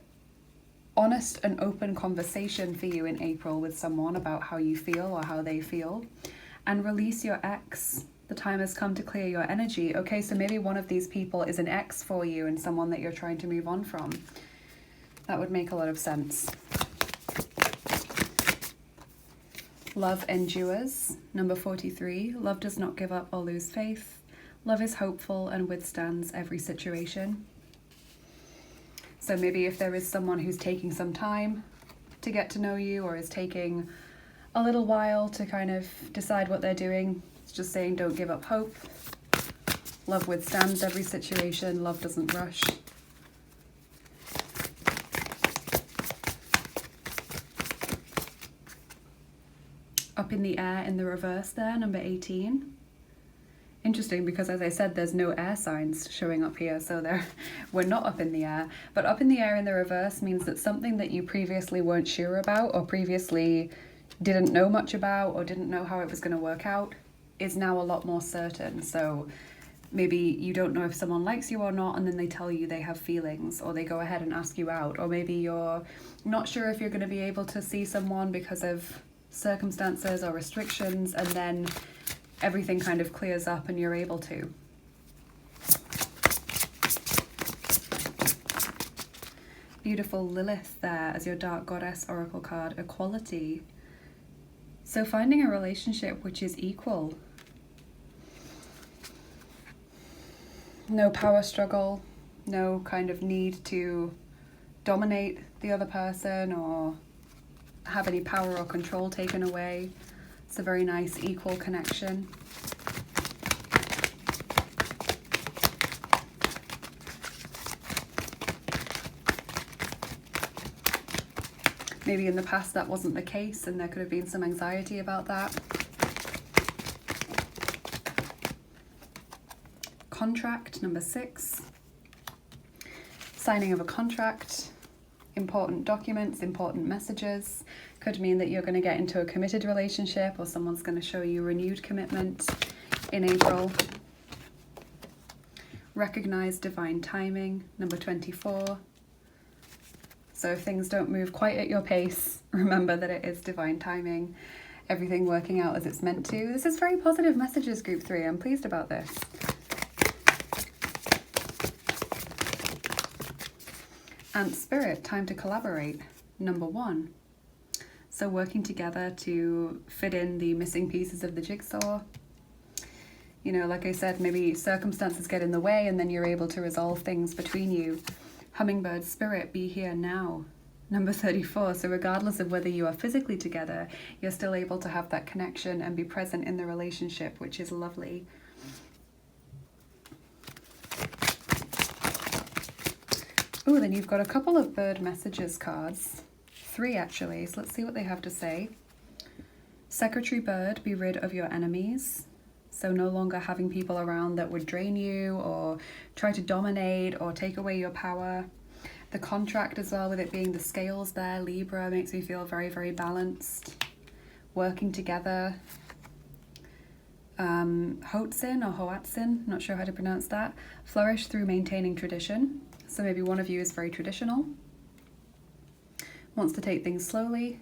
honest and open conversation for you in April with someone about how you feel or how they feel. And release your ex. The time has come to clear your energy. Okay, so maybe one of these people is an ex for you and someone that you're trying to move on from. That would make a lot of sense. Love endures. Number 43. Love does not give up or lose faith. Love is hopeful and withstands every situation. So maybe if there is someone who's taking some time to get to know you, or is taking a little while to kind of decide what they're doing, it's just saying don't give up hope. Love withstands every situation. Love doesn't rush. Up in the air in the reverse there, number 18. Interesting, because as I said, there's no air signs showing up here, so we're not up in the air. But up in the air in the reverse means that something that you previously weren't sure about, or previously didn't know much about, or didn't know how it was going to work out, is now a lot more certain. So maybe you don't know if someone likes you or not, and then they tell you they have feelings, or they go ahead and ask you out, or maybe you're not sure if you're going to be able to see someone because of circumstances or restrictions, and then everything kind of clears up and you're able to. Beautiful Lilith there as your Dark Goddess Oracle card, Equality. So finding a relationship which is equal. No power struggle, no kind of need to dominate the other person or have any power or control taken away. It's a very nice equal connection. Maybe in the past that wasn't the case and there could have been some anxiety about that. Contract, number 6. Signing of a contract. Important documents, important messages. Could mean that you're going to get into a committed relationship, or someone's going to show you renewed commitment in April. Recognize divine timing, number 24. So if things don't move quite at your pace, remember that it is divine timing, everything working out as it's meant to. This is very positive messages, group 3. I'm pleased about this. And Spirit, time to collaborate, number 1. So working together to fit in the missing pieces of the jigsaw. You know, like I said, maybe circumstances get in the way and then you're able to resolve things between you. Hummingbird Spirit, be here now, number 34. So regardless of whether you are physically together, you're still able to have that connection and be present in the relationship, which is lovely. Oh, then you've got a couple of bird messages cards. 3 actually, so let's see what they have to say. Secretary Bird, be rid of your enemies. So no longer having people around that would drain you or try to dominate or take away your power. The contract as well, with it being the scales there, Libra, makes me feel very, very balanced. Working together. Hoatzin or Hoatzin, not sure how to pronounce that. Flourish through maintaining tradition. So maybe one of you is very traditional. Wants to take things slowly.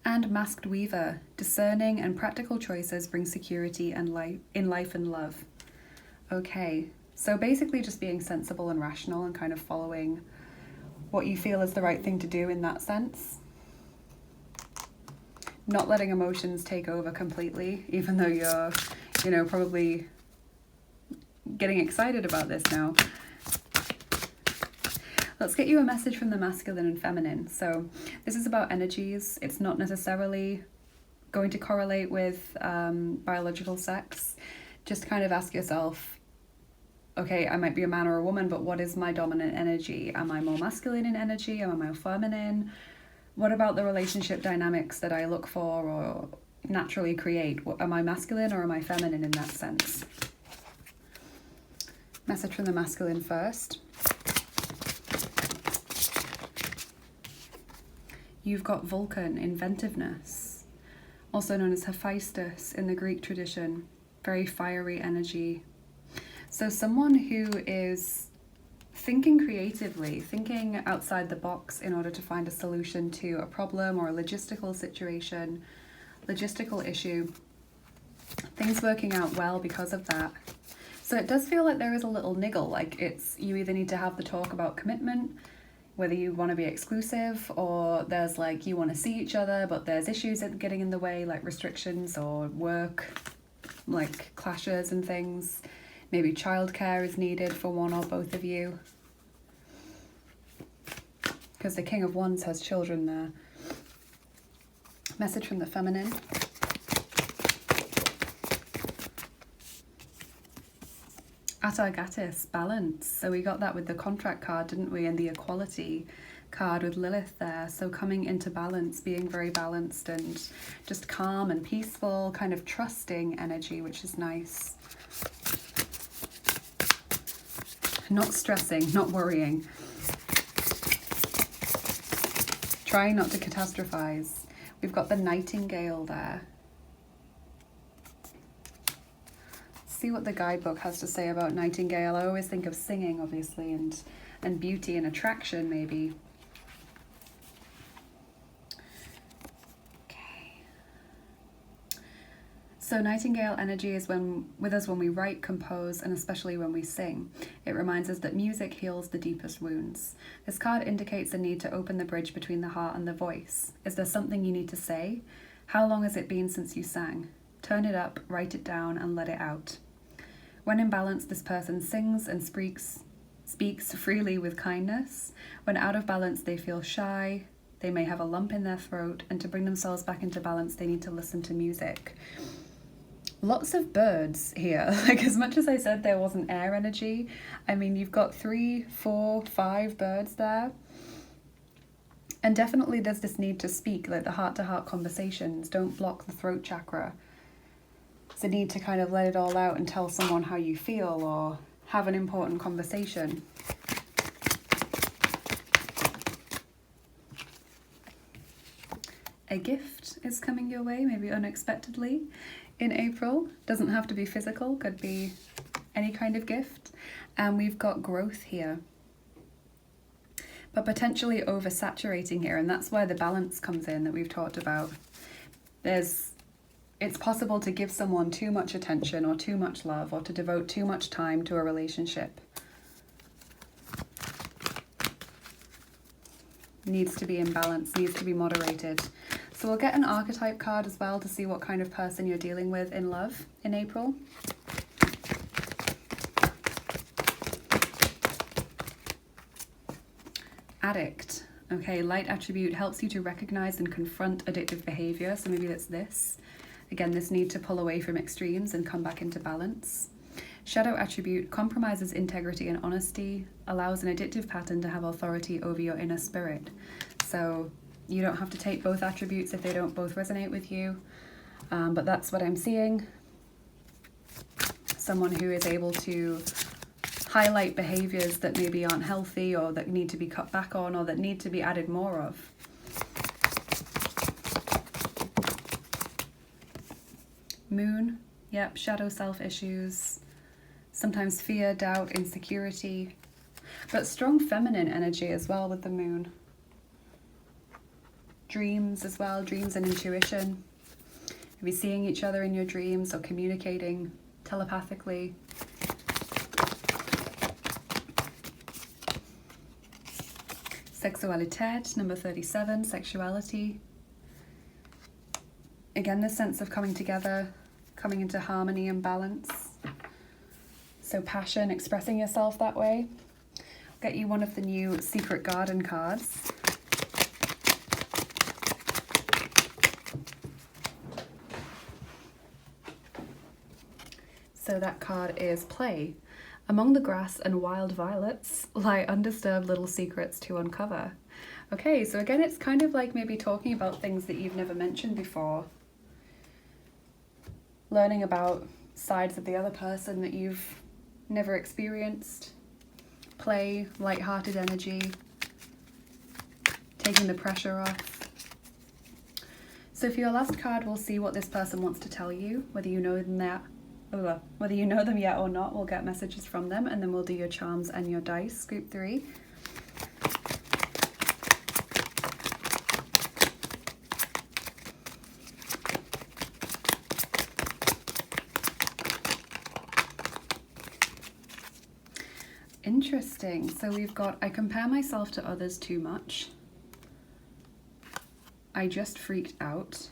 And Masked Weaver, discerning and practical choices bring security and in life and love. Okay, so basically just being sensible and rational and kind of following what you feel is the right thing to do in that sense. Not letting emotions take over completely, even though you're, you know, probably getting excited about this now. Let's get you a message from the masculine and feminine. So this is about energies. It's not necessarily going to correlate with biological sex. Just kind of ask yourself, okay, I might be a man or a woman, but what is my dominant energy? Am I more masculine in energy? Am I more feminine? What about the relationship dynamics that I look for or naturally create? Am I masculine or am I feminine in that sense? Message from the masculine first. You've got Vulcan, inventiveness, also known as Hephaestus in the Greek tradition, very fiery energy. So someone who is thinking creatively, thinking outside the box in order to find a solution to a problem or a logistical situation, logistical issue, things working out well because of that. So it does feel like there is a little niggle, like you either need to have the talk about commitment, whether you want to be exclusive or there's like you want to see each other but there's issues that are getting in the way, like restrictions or work, like clashes and things. Maybe childcare is needed for one or both of you, because the King of Wands has children there. Message from the feminine. Atargatis, balance. So we got that with the contract card, didn't we? And the equality card with Lilith there. So coming into balance, being very balanced and just calm and peaceful, kind of trusting energy, which is nice. Not stressing, not worrying. Trying not to catastrophize. We've got the Nightingale there. See what the guidebook has to say about Nightingale. I always think of singing, obviously, and beauty and attraction, maybe. Okay. So Nightingale energy is with us when we write, compose, and especially when we sing. It reminds us that music heals the deepest wounds. This card indicates a need to open the bridge between the heart and the voice. Is there something you need to say? How long has it been since you sang? Turn it up, write it down, and let it out. When in balance, this person sings and speaks freely with kindness. When out of balance, they feel shy. They may have a lump in their throat, and to bring themselves back into balance, they need to listen to music. Lots of birds here. Like, as much as I said there wasn't air energy, I mean, you've got 3, 4, 5 birds there. And definitely there's this need to speak, like the heart-to-heart conversations. Don't block the throat chakra. It's a need to kind of let it all out and tell someone how you feel or have an important conversation. A gift is coming your way, maybe unexpectedly, in April. Doesn't have to be physical, could be any kind of gift. And we've got growth here, but potentially oversaturating here, and that's where the balance comes in that we've talked about. It's possible to give someone too much attention or too much love or to devote too much time to a relationship. Needs to be in balance, needs to be moderated. So we'll get an archetype card as well to see what kind of person you're dealing with in love in April. Addict. Okay, light attribute helps you to recognize and confront addictive behavior. So maybe that's this. Again, this need to pull away from extremes and come back into balance. Shadow attribute compromises integrity and honesty, allows an addictive pattern to have authority over your inner spirit. So you don't have to take both attributes if they don't both resonate with you, but that's what I'm seeing. Someone who is able to highlight behaviors that maybe aren't healthy or that need to be cut back on or that need to be added more of. Moon, yep, shadow self issues, sometimes fear, doubt, insecurity, but strong feminine energy as well with the moon. Dreams as well, dreams and intuition. Maybe seeing each other in your dreams or communicating telepathically. Sexualität, number 37, sexuality. Again, this sense of coming together, coming into harmony and balance. So passion, expressing yourself that way. I'll get you one of the new Secret Garden cards. So that card is play. Among the grass and wild violets lie undisturbed little secrets to uncover. Okay, so again, it's kind of like maybe talking about things that you've never mentioned before. Learning about sides of the other person that you've never experienced. Play, light-hearted energy. Taking the pressure off. So for your last card, we'll see what this person wants to tell you, whether you know them yet or not. We'll get messages from them, and then we'll do your charms and your dice, group 3. Interesting. So we've got, I compare myself to others too much. I just freaked out.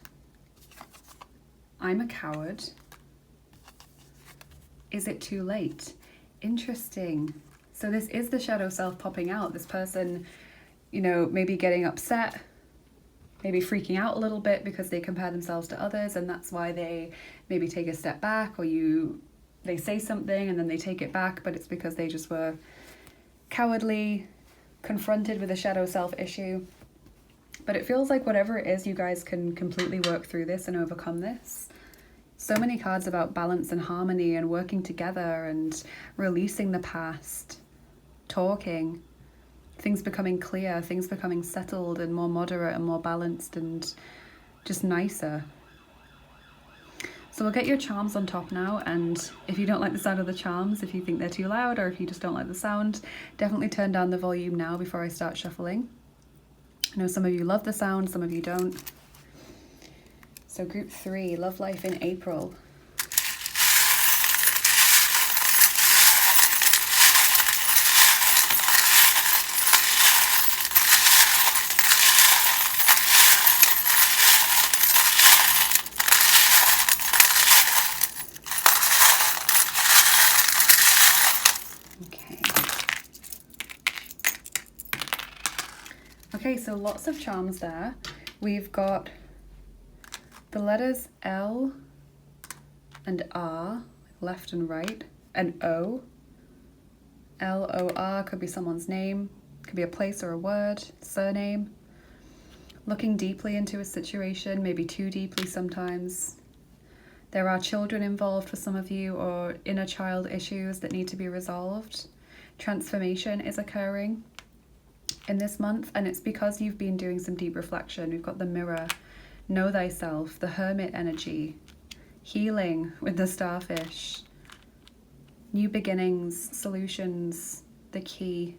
I'm a coward. Is it too late? Interesting. So this is the shadow self popping out. This person, you know, maybe getting upset, maybe freaking out a little bit because they compare themselves to others, and that's why they maybe take a step back, or they say something and then they take it back, but it's because they just were cowardly, confronted with a shadow self issue. But it feels like whatever it is, you guys can completely work through this and overcome this. So many cards about balance and harmony and working together and releasing the past, talking, things becoming clear, things becoming settled and more moderate and more balanced and just nicer. So we'll get your charms on top now, and if you don't like the sound of the charms, if you think they're too loud or if you just don't like the sound, definitely turn down the volume now before I start shuffling. I know some of you love the sound, some of you don't. So group 3, love life in April. Okay, so lots of charms there. We've got the letters L and R, left and right, and O. L-O-R could be someone's name, could be a place or a word, surname. Looking deeply into a situation, maybe too deeply sometimes. There are children involved for some of you, or inner child issues that need to be resolved. Transformation is occurring in this month, and it's because you've been doing some deep reflection. We've got the mirror, know thyself, the hermit energy, healing with the starfish, new beginnings, solutions, the key,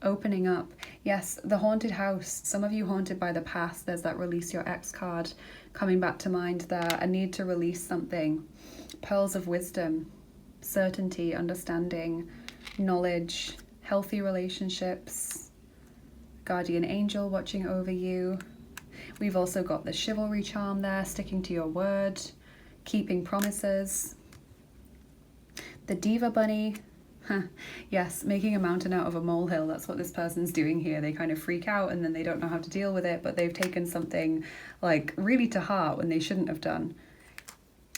opening up. Yes, the haunted house, some of you haunted by the past. There's that release your ex card coming back to mind there, a need to release something. Pearls of wisdom, certainty, understanding, knowledge, healthy relationships, guardian angel watching over you. We've also got the chivalry charm there, sticking to your word, keeping promises. The diva bunny, yes, making a mountain out of a molehill. That's what this person's doing here. They kind of freak out and then they don't know how to deal with it, but they've taken something like really to heart when they shouldn't have done.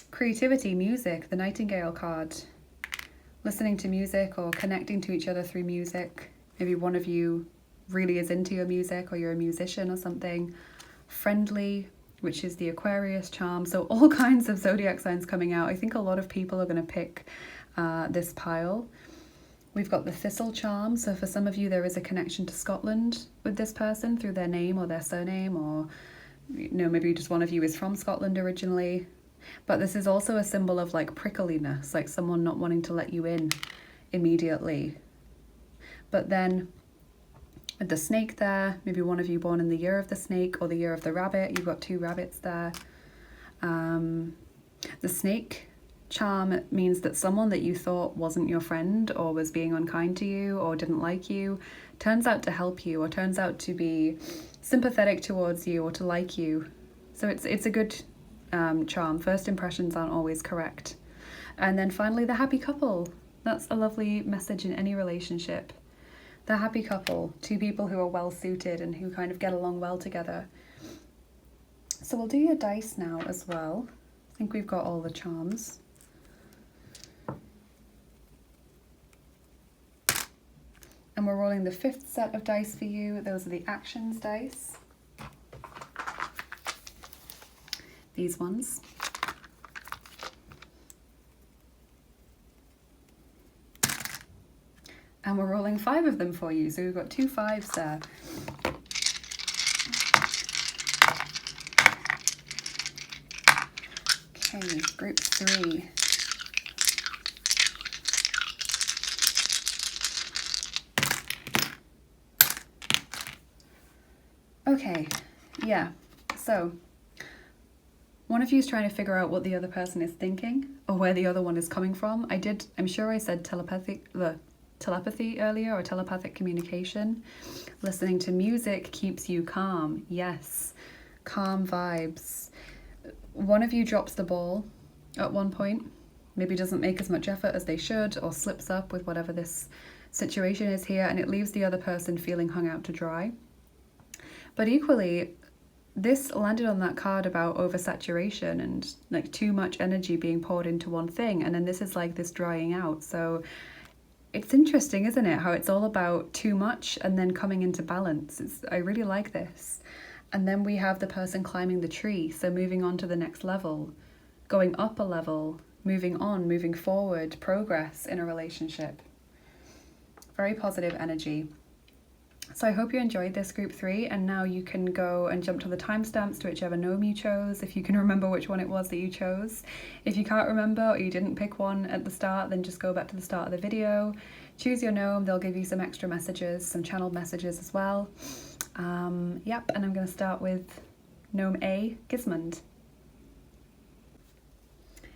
Creativity, music, the Nightingale card, listening to music or connecting to each other through music. Maybe one of you really is into your music, or you're a musician or something. Friendly, which is the Aquarius charm. So all kinds of zodiac signs coming out. I think a lot of people are going to pick this pile. We've got the thistle charm. So for some of you, there is a connection to Scotland with this person through their name or their surname, or you know, maybe just one of you is from Scotland originally. But this is also a symbol of like prickliness, like someone not wanting to let you in immediately. But then with the snake there, maybe one of you born in the year of the snake or the year of the rabbit. You've got 2 rabbits there. The snake charm means that someone that you thought wasn't your friend or was being unkind to you or didn't like you turns out to help you, or turns out to be sympathetic towards you or to like you. So it's a good charm. First impressions aren't always correct. And then finally, the happy couple. That's a lovely message in any relationship. The happy couple, 2 people who are well suited and who kind of get along well together. So we'll do your dice now as well. I think we've got all the charms. And we're rolling the 5th set of dice for you. Those are the actions dice. These ones. And we're rolling 5 of them for you, so we've got 2 5s there. Okay, group 3. Okay, yeah, so one of you is trying to figure out what the other person is thinking or where the other one is coming from. I'm sure I said telepathy earlier, or telepathic communication. Listening to music keeps you calm. Yes, calm vibes. One of you drops the ball at one point, maybe doesn't make as much effort as they should, or slips up with whatever this situation is here, and it leaves the other person feeling hung out to dry. But equally, this landed on that card about oversaturation and like too much energy being poured into one thing, and then this is like this drying out. So it's interesting, isn't it, how it's all about too much and then coming into balance. I really like this. And then we have the person climbing the tree, so moving on to the next level, going up a level, moving on, moving forward, progress in a relationship. Very positive energy. So I hope you enjoyed this group 3, and now you can go and jump to the timestamps to whichever gnome you chose, if you can remember which one it was that you chose. If you can't remember or you didn't pick one at the start, then just go back to the start of the video, choose your gnome, they'll give you some extra messages, some channeled messages as well. Yep, and I'm going to start with Gnome A, Gismund.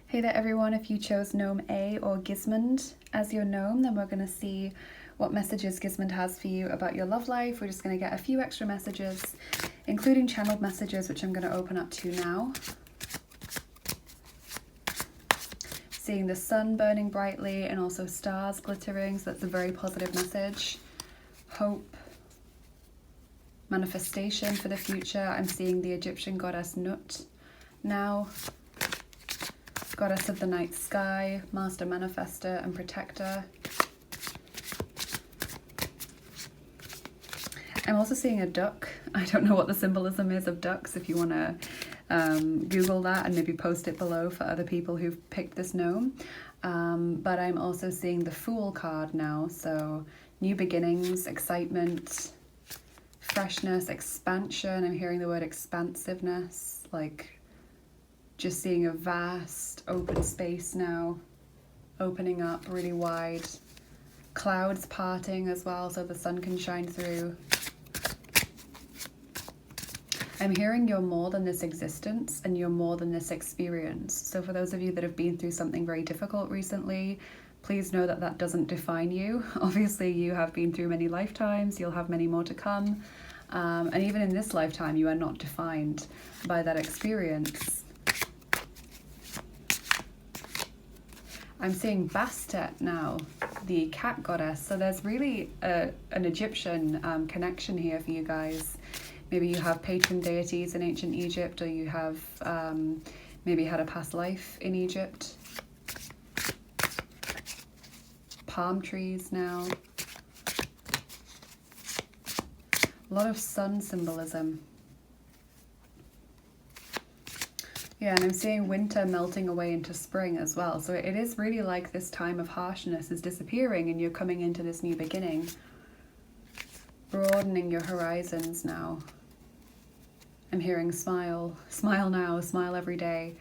Hey there everyone, if you chose Gnome A or Gismund as your gnome, then we're going to see what messages Gismund has for you about your love life. We're just going to get a few extra messages, including channeled messages, which I'm going to open up to now. Seeing the sun burning brightly and also stars glittering, so that's a very positive message. Hope, manifestation for the future. I'm seeing the Egyptian goddess Nut now. Goddess of the night sky, master manifester and protector. I'm also seeing a duck. I don't know what the symbolism is of ducks, if you want to Google that and maybe post it below for other people who've picked this gnome. But I'm also seeing the Fool card now, so new beginnings, excitement, freshness, expansion. I'm hearing the word expansiveness, like just seeing a vast open space now, opening up really wide. Clouds parting as well, so the sun can shine through. I'm hearing you're more than this existence and you're more than this experience. So for those of you that have been through something very difficult recently, please know that that doesn't define you. Obviously you have been through many lifetimes, you'll have many more to come. And even in this lifetime, you are not defined by that experience. I'm seeing Bastet now, the cat goddess. So there's really an Egyptian connection here for you guys. Maybe you have patron deities in ancient Egypt, or you have maybe had a past life in Egypt. Palm trees now. A lot of sun symbolism. Yeah, and I'm seeing winter melting away into spring as well. So it is really like this time of harshness is disappearing and you're coming into this new beginning. Broadening your horizons now. I'm hearing smile. Smile now, smile every day.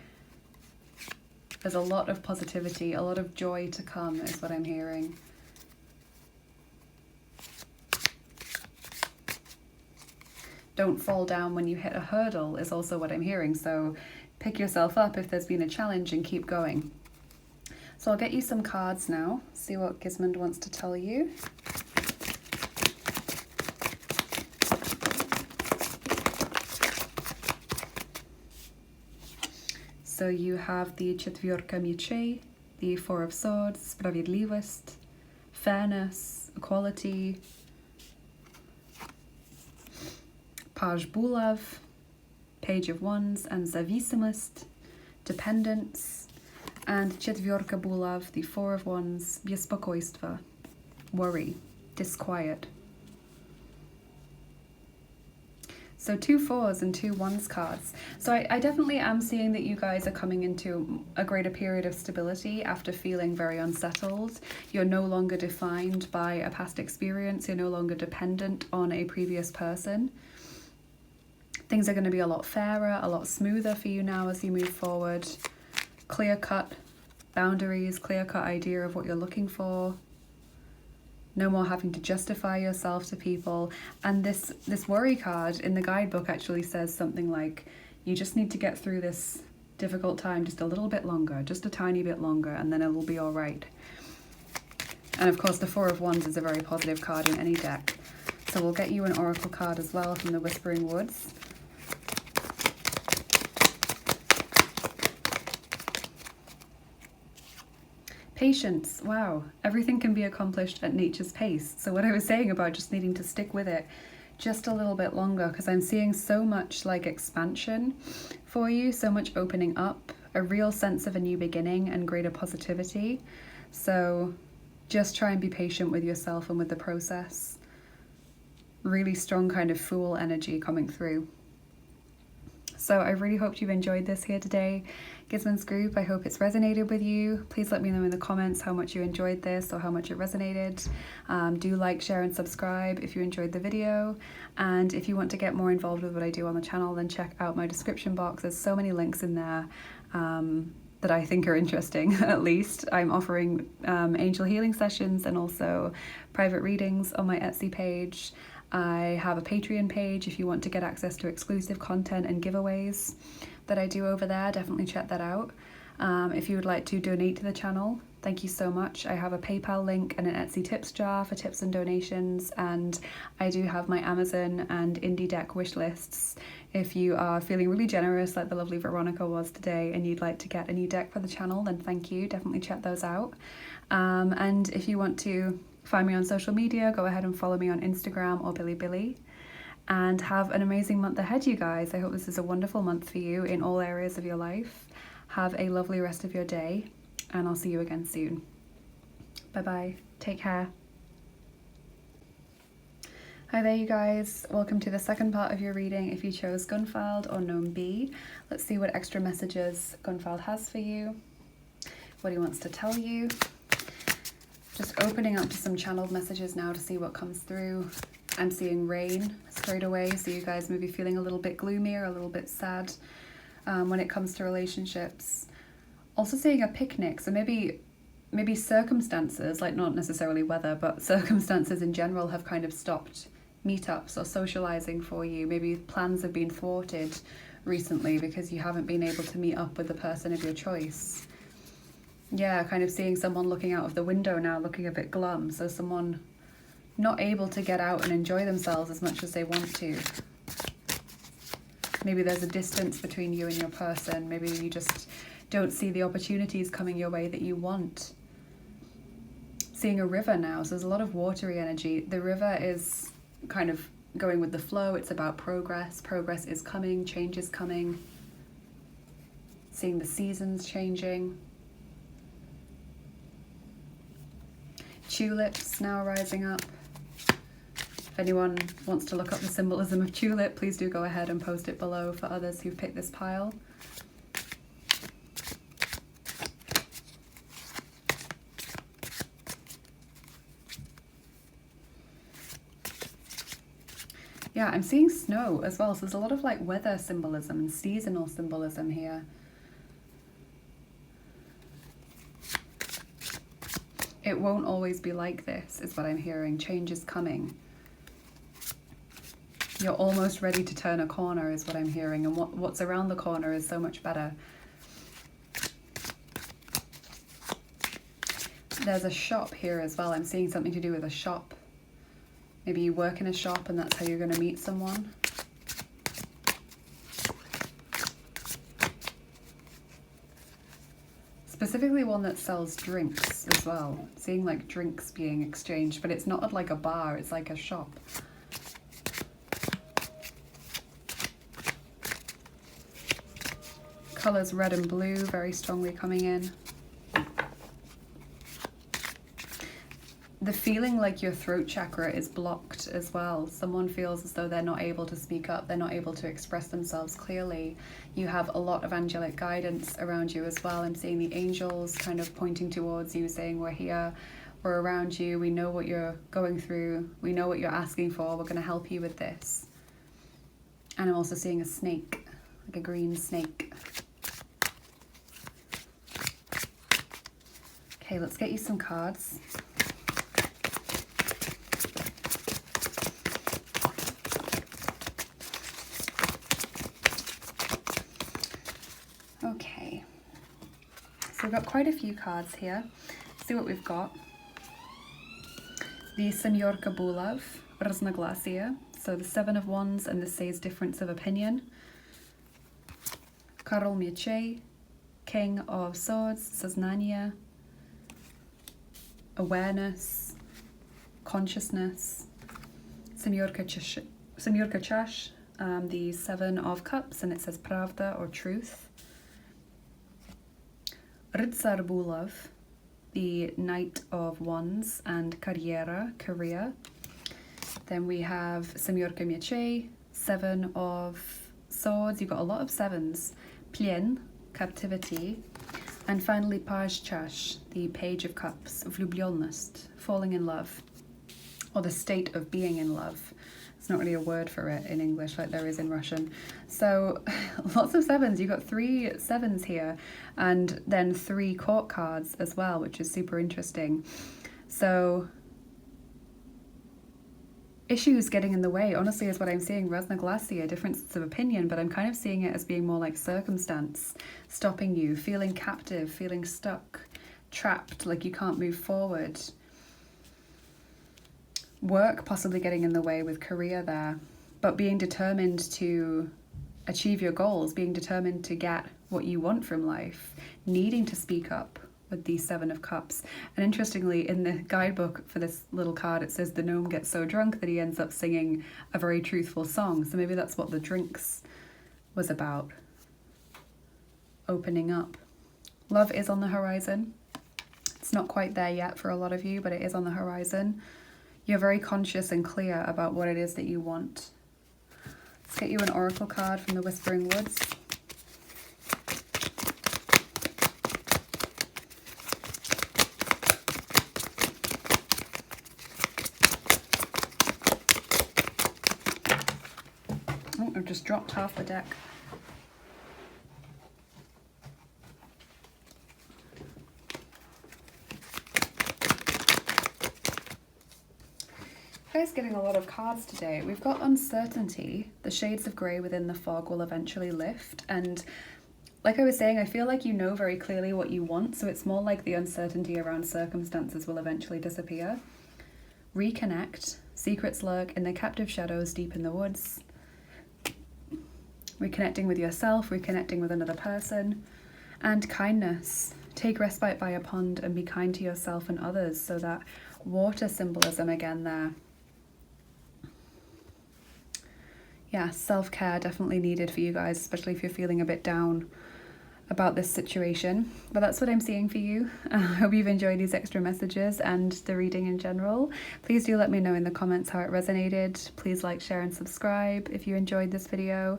There's a lot of positivity, a lot of joy to come is what I'm hearing. Don't fall down when you hit a hurdle is also what I'm hearing. So pick yourself up if there's been a challenge and keep going. So I'll get you some cards now, see what Gismund wants to tell you. So you have the Четверка мечей, the Four of Swords, Справедливость, fairness, equality, Page Bulov, Page of Wands, and Зависимость, dependence, and Четверка Bulov, the Four of Wands, Беспокойство, worry, disquiet. So 2 4s and 2 1s cards. So I definitely am seeing that you guys are coming into a greater period of stability after feeling very unsettled. You're no longer defined by a past experience. You're no longer dependent on a previous person. Things are going to be a lot fairer, a lot smoother for you now as you move forward. Clear-cut boundaries, clear-cut idea of what you're looking for. No more having to justify yourself to people. And this worry card in the guidebook actually says something like, you just need to get through this difficult time just a little bit longer, just a tiny bit longer, and then it will be all right. And of course the Four of Wands is a very positive card in any deck. So we'll get you an oracle card as well from the Whispering Woods. Patience. Wow. Everything can be accomplished at nature's pace. So what I was saying about just needing to stick with it just a little bit longer, because I'm seeing so much like expansion for you, so much opening up, a real sense of a new beginning and greater positivity. So just try and be patient with yourself and with the process. Really strong kind of Fool energy coming through. So I really hope you've enjoyed this here today, Gismund's group. I hope it's resonated with you. Please let me know in the comments how much you enjoyed this or how much it resonated. Do like, share and subscribe if you enjoyed the video. And if you want to get more involved with what I do on the channel, then check out my description box. There's so many links in there that I think are interesting, at least. I'm offering angel healing sessions and also private readings on my Etsy page. I have a Patreon page if you want to get access to exclusive content and giveaways that I do over there. Definitely check that out. If you would like to donate to the channel, thank you so much. I have a PayPal link and an Etsy tips jar for tips and donations, and I do have my Amazon and indie deck wish lists. If you are feeling really generous like the lovely Veronica was today and you'd like to get a new deck for the channel, then thank you. Definitely check those out. And if you want to find me on social media, go ahead and follow me on Instagram or Bilibili. And have an amazing month ahead, you guys. I hope this is a wonderful month for you in all areas of your life. Have a lovely rest of your day, and I'll see you again soon. Bye bye. Take care. Hi there, you guys. Welcome to the second part of your reading if you chose Gunvald or Gnome B. Let's see what extra messages Gunvald has for you, what he wants to tell you. Just opening up to some channeled messages now to see what comes through. I'm seeing rain straight away, so you guys may be feeling a little bit gloomy or a little bit sad when it comes to relationships. Also seeing a picnic, so maybe circumstances, like not necessarily weather, but circumstances in general have kind of stopped meetups or socializing for you. Maybe plans have been thwarted recently because you haven't been able to meet up with the person of your choice. Yeah, kind of seeing someone looking out of the window now, looking a bit glum. So someone not able to get out and enjoy themselves as much as they want to. Maybe there's a distance between you and your person. Maybe you just don't see the opportunities coming your way that you want. Seeing a river now, so there's a lot of watery energy. The river is kind of going with the flow. It's about progress. Progress is coming, change is coming. Seeing the seasons changing. Tulips now rising up. If anyone wants to look up the symbolism of tulip, please do go ahead and post it below for others who've picked this pile. Yeah, I'm seeing snow as well, so there's a lot of like weather symbolism and seasonal symbolism here. It won't always be like this, is what I'm hearing. Change is coming. You're almost ready to turn a corner, is what I'm hearing, and what's around the corner is so much better. There's a shop here as well. I'm seeing something to do with a shop. Maybe you work in a shop and that's how you're going to meet someone. Specifically one that sells drinks as well. Seeing like drinks being exchanged, but it's not at like a bar, it's like a shop. Colours red and blue very strongly coming in. The feeling like your throat chakra is blocked as well. Someone feels as though they're not able to speak up, they're not able to express themselves clearly. You have a lot of angelic guidance around you as well. I'm seeing the angels kind of pointing towards you, saying we're here, we're around you, we know what you're going through, we know what you're asking for, we're going to help you with this. And I'm also seeing a snake, like a green snake. Okay, let's get you some cards. Okay, so we've got quite a few cards here. Let's see what we've got. the Semyorka Bulav, Разногласия, so the Seven of Wands, and this says difference of opinion. Король мечей, King of Swords, Сознание, awareness, consciousness. Semyorka Chash, the Seven of Cups, and it says Pravda or truth. Rytsar Bulav, the Knight of Wands, and Karriera, career. Then we have Semyorka Mechei, Seven of Swords. You've got a lot of sevens. Plien, captivity. And finally Page Chash, the Page of Cups, влюблённость, falling in love, or the state of being in love. It's not really a word for it in English like there is in Russian. So lots of sevens. You've got 3 sevens here, and then 3 court cards as well, which is super interesting. So issues getting in the way, honestly, is what I'm seeing. Разногласия, differences of opinion, but I'm kind of seeing it as being more like circumstance stopping you, feeling captive, feeling stuck, trapped, like you can't move forward. Work possibly getting in the way with career there, but being determined to achieve your goals, being determined to get what you want from life, needing to speak up with the Seven of Cups. And interestingly, in the guidebook for this little card, it says the gnome gets so drunk that he ends up singing a very truthful song. So maybe that's what the drinks was about. Opening up. Love is on the horizon. It's not quite there yet for a lot of you, but it is on the horizon. You're very conscious and clear about what it is that you want. Let's get you an oracle card from the Whispering Woods. Oh, I've just dropped half the deck. Guys, getting a lot of cards today. We've got uncertainty. The shades of grey within the fog will eventually lift, and like I was saying, I feel like you know very clearly what you want, so it's more like the uncertainty around circumstances will eventually disappear. Reconnect. Secrets lurk in the captive shadows deep in the woods. Reconnecting with yourself, reconnecting with another person. And kindness. Take respite by a pond and be kind to yourself and others. So that water symbolism again there. Yeah, self-care definitely needed for you guys, especially if you're feeling a bit down about this situation. But that's what I'm seeing for you. I hope you've enjoyed these extra messages and the reading in general. Please do let me know in the comments how it resonated. Please like, share and subscribe if you enjoyed this video.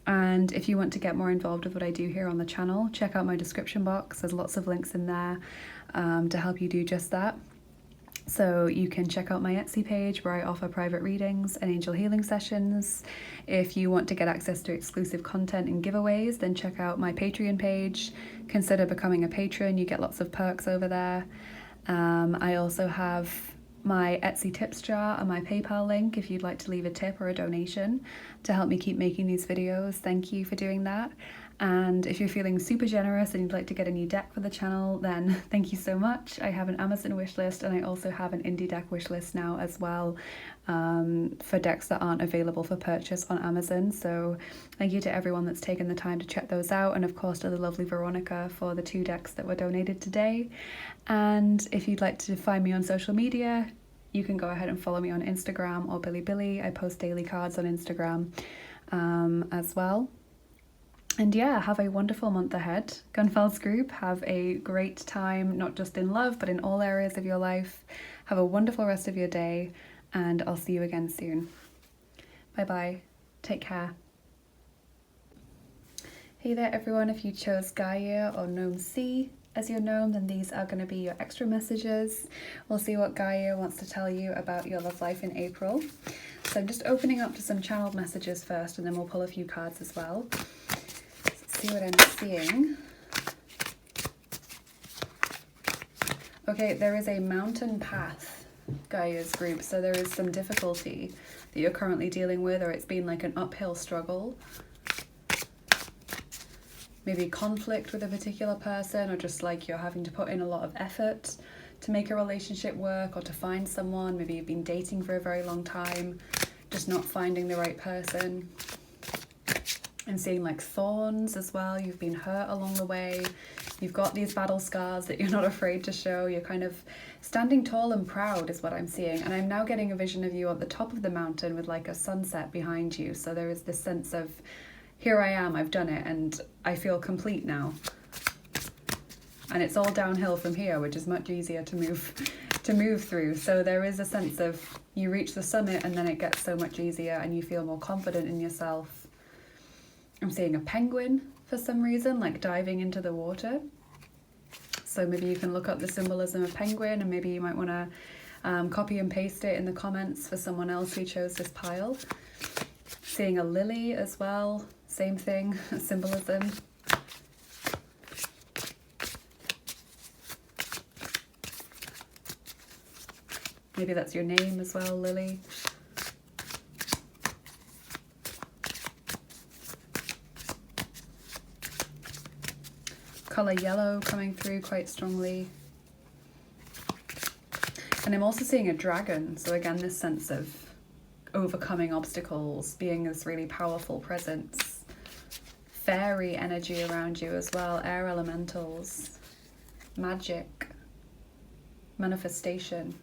And if you want to get more involved with what I do here on the channel, check out my description box. There's lots of links in there to help you do just that. So you can check out my Etsy page where I offer private readings and angel healing sessions. If you want to get access to exclusive content and giveaways, then check out my Patreon page. Consider becoming a patron. You get lots of perks over there. I also have my Etsy tips jar and my PayPal link if you'd like to leave a tip or a donation to help me keep making these videos. Thank you for doing that. And if you're feeling super generous and you'd like to get a new deck for the channel, then thank you so much. I have an Amazon wishlist, and I also have an indie deck wishlist now as well, for decks that aren't available for purchase on Amazon. So thank you to everyone that's taken the time to check those out, and of course to the lovely Veronica for the 2 decks that were donated today. And if you'd like to find me on social media, you can go ahead and follow me on Instagram or Bilibili. I post daily cards on Instagram as well. And yeah, have a wonderful month ahead. Gunvald's group, have a great time, not just in love, but in all areas of your life. Have a wonderful rest of your day, and I'll see you again soon. Bye-bye. Take care. Hey there, everyone. If you chose Geir or Gnome C as your gnome, then these are going to be your extra messages. We'll see what Geir wants to tell you about your love life in April. So I'm just opening up to some channeled messages first, and then we'll pull a few cards as well. See what I'm seeing. Okay, there is a mountain path, Gaia's group, so there is some difficulty that you're currently dealing with, or it's been like an uphill struggle. Maybe conflict with a particular person, or just like you're having to put in a lot of effort to make a relationship work or to find someone. Maybe you've been dating for a very long time, just not finding the right person. I'm seeing like thorns as well. You've been hurt along the way. You've got these battle scars that you're not afraid to show. You're kind of standing tall and proud is what I'm seeing. And I'm now getting a vision of you at the top of the mountain with like a sunset behind you. So there is this sense of, here I am, I've done it, and I feel complete now. And it's all downhill from here, which is much easier to move through. So there is a sense of you reach the summit and then it gets so much easier and you feel more confident in yourself. I'm seeing a penguin for some reason, like diving into the water. So maybe you can look up the symbolism of penguin, and maybe you might want to copy and paste it in the comments for someone else who chose this pile. Seeing a lily as well, same thing, symbolism. Maybe that's your name as well, Lily. Colour yellow coming through quite strongly. And I'm also seeing a dragon. So again, this sense of overcoming obstacles, being this really powerful presence. Fairy energy around you as well, air elementals, magic, manifestation.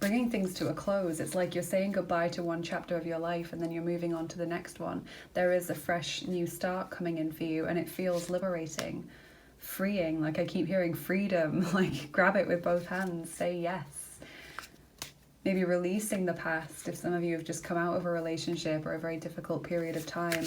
Bringing things to a close. It's like you're saying goodbye to one chapter of your life and then you're moving on to the next one. There is a fresh new start coming in for you, and it feels liberating, freeing. Like I keep hearing freedom, like grab it with both hands, say yes. Maybe releasing the past if some of you have just come out of a relationship or a very difficult period of time.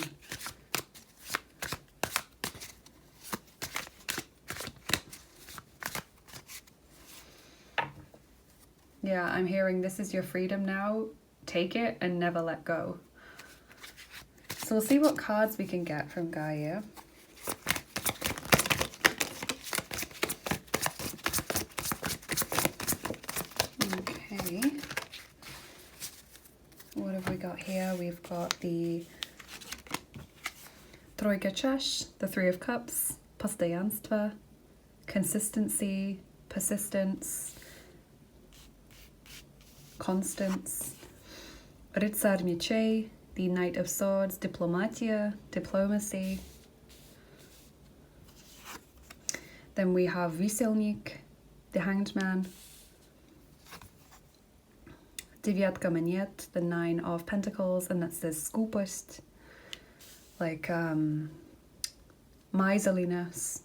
Yeah, I'm hearing this is your freedom now. Take it and never let go. So we'll see what cards we can get from Geir. Okay. What have we got here? We've got the Trojka Čaš, the Three of Cups, Постоянство, consistency, persistence, constance, Rycár Mečей, the Knight of Swords, Diplomatia, diplomacy. Then we have Výsilník, the Hanged Man, Deviatka Monet, the Nine of Pentacles, and that says Skupost, like miserliness.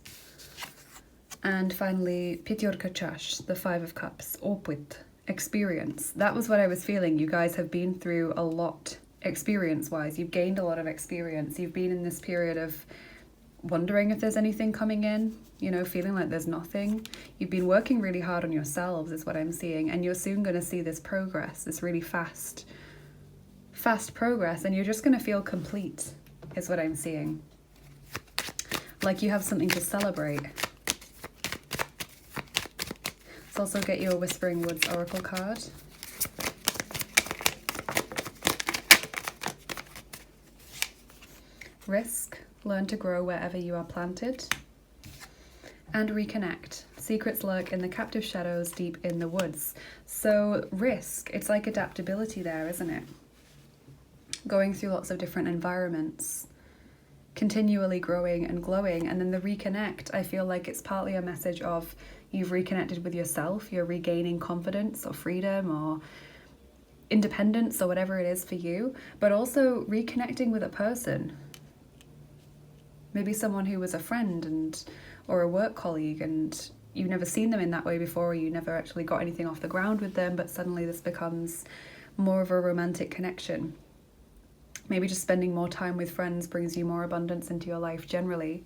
And finally, Pětiorka Čaš, the Five of Cups, Opit, experience. That was what I was feeling. You guys have been through a lot experience-wise. You've gained a lot of experience. You've been in this period of wondering if there's anything coming in, you know, feeling like there's nothing. You've been working really hard on yourselves is what I'm seeing, and you're soon going to see this progress, this really fast progress, and you're just going to feel complete is what I'm seeing. Like you have something to celebrate. Let's also get you a Whispering Woods Oracle card. Risk, learn to grow wherever you are planted. And reconnect. Secrets lurk in the captive shadows deep in the woods. So risk, it's like adaptability there, isn't it? Going through lots of different environments, continually growing and glowing. And then the reconnect, I feel like it's partly a message of you've reconnected with yourself, you're regaining confidence or freedom or independence or whatever it is for you, but also reconnecting with a person. Maybe someone who was a friend or a work colleague, and you've never seen them in that way before, or you never actually got anything off the ground with them, but suddenly this becomes more of a romantic connection. Maybe just spending more time with friends brings you more abundance into your life generally.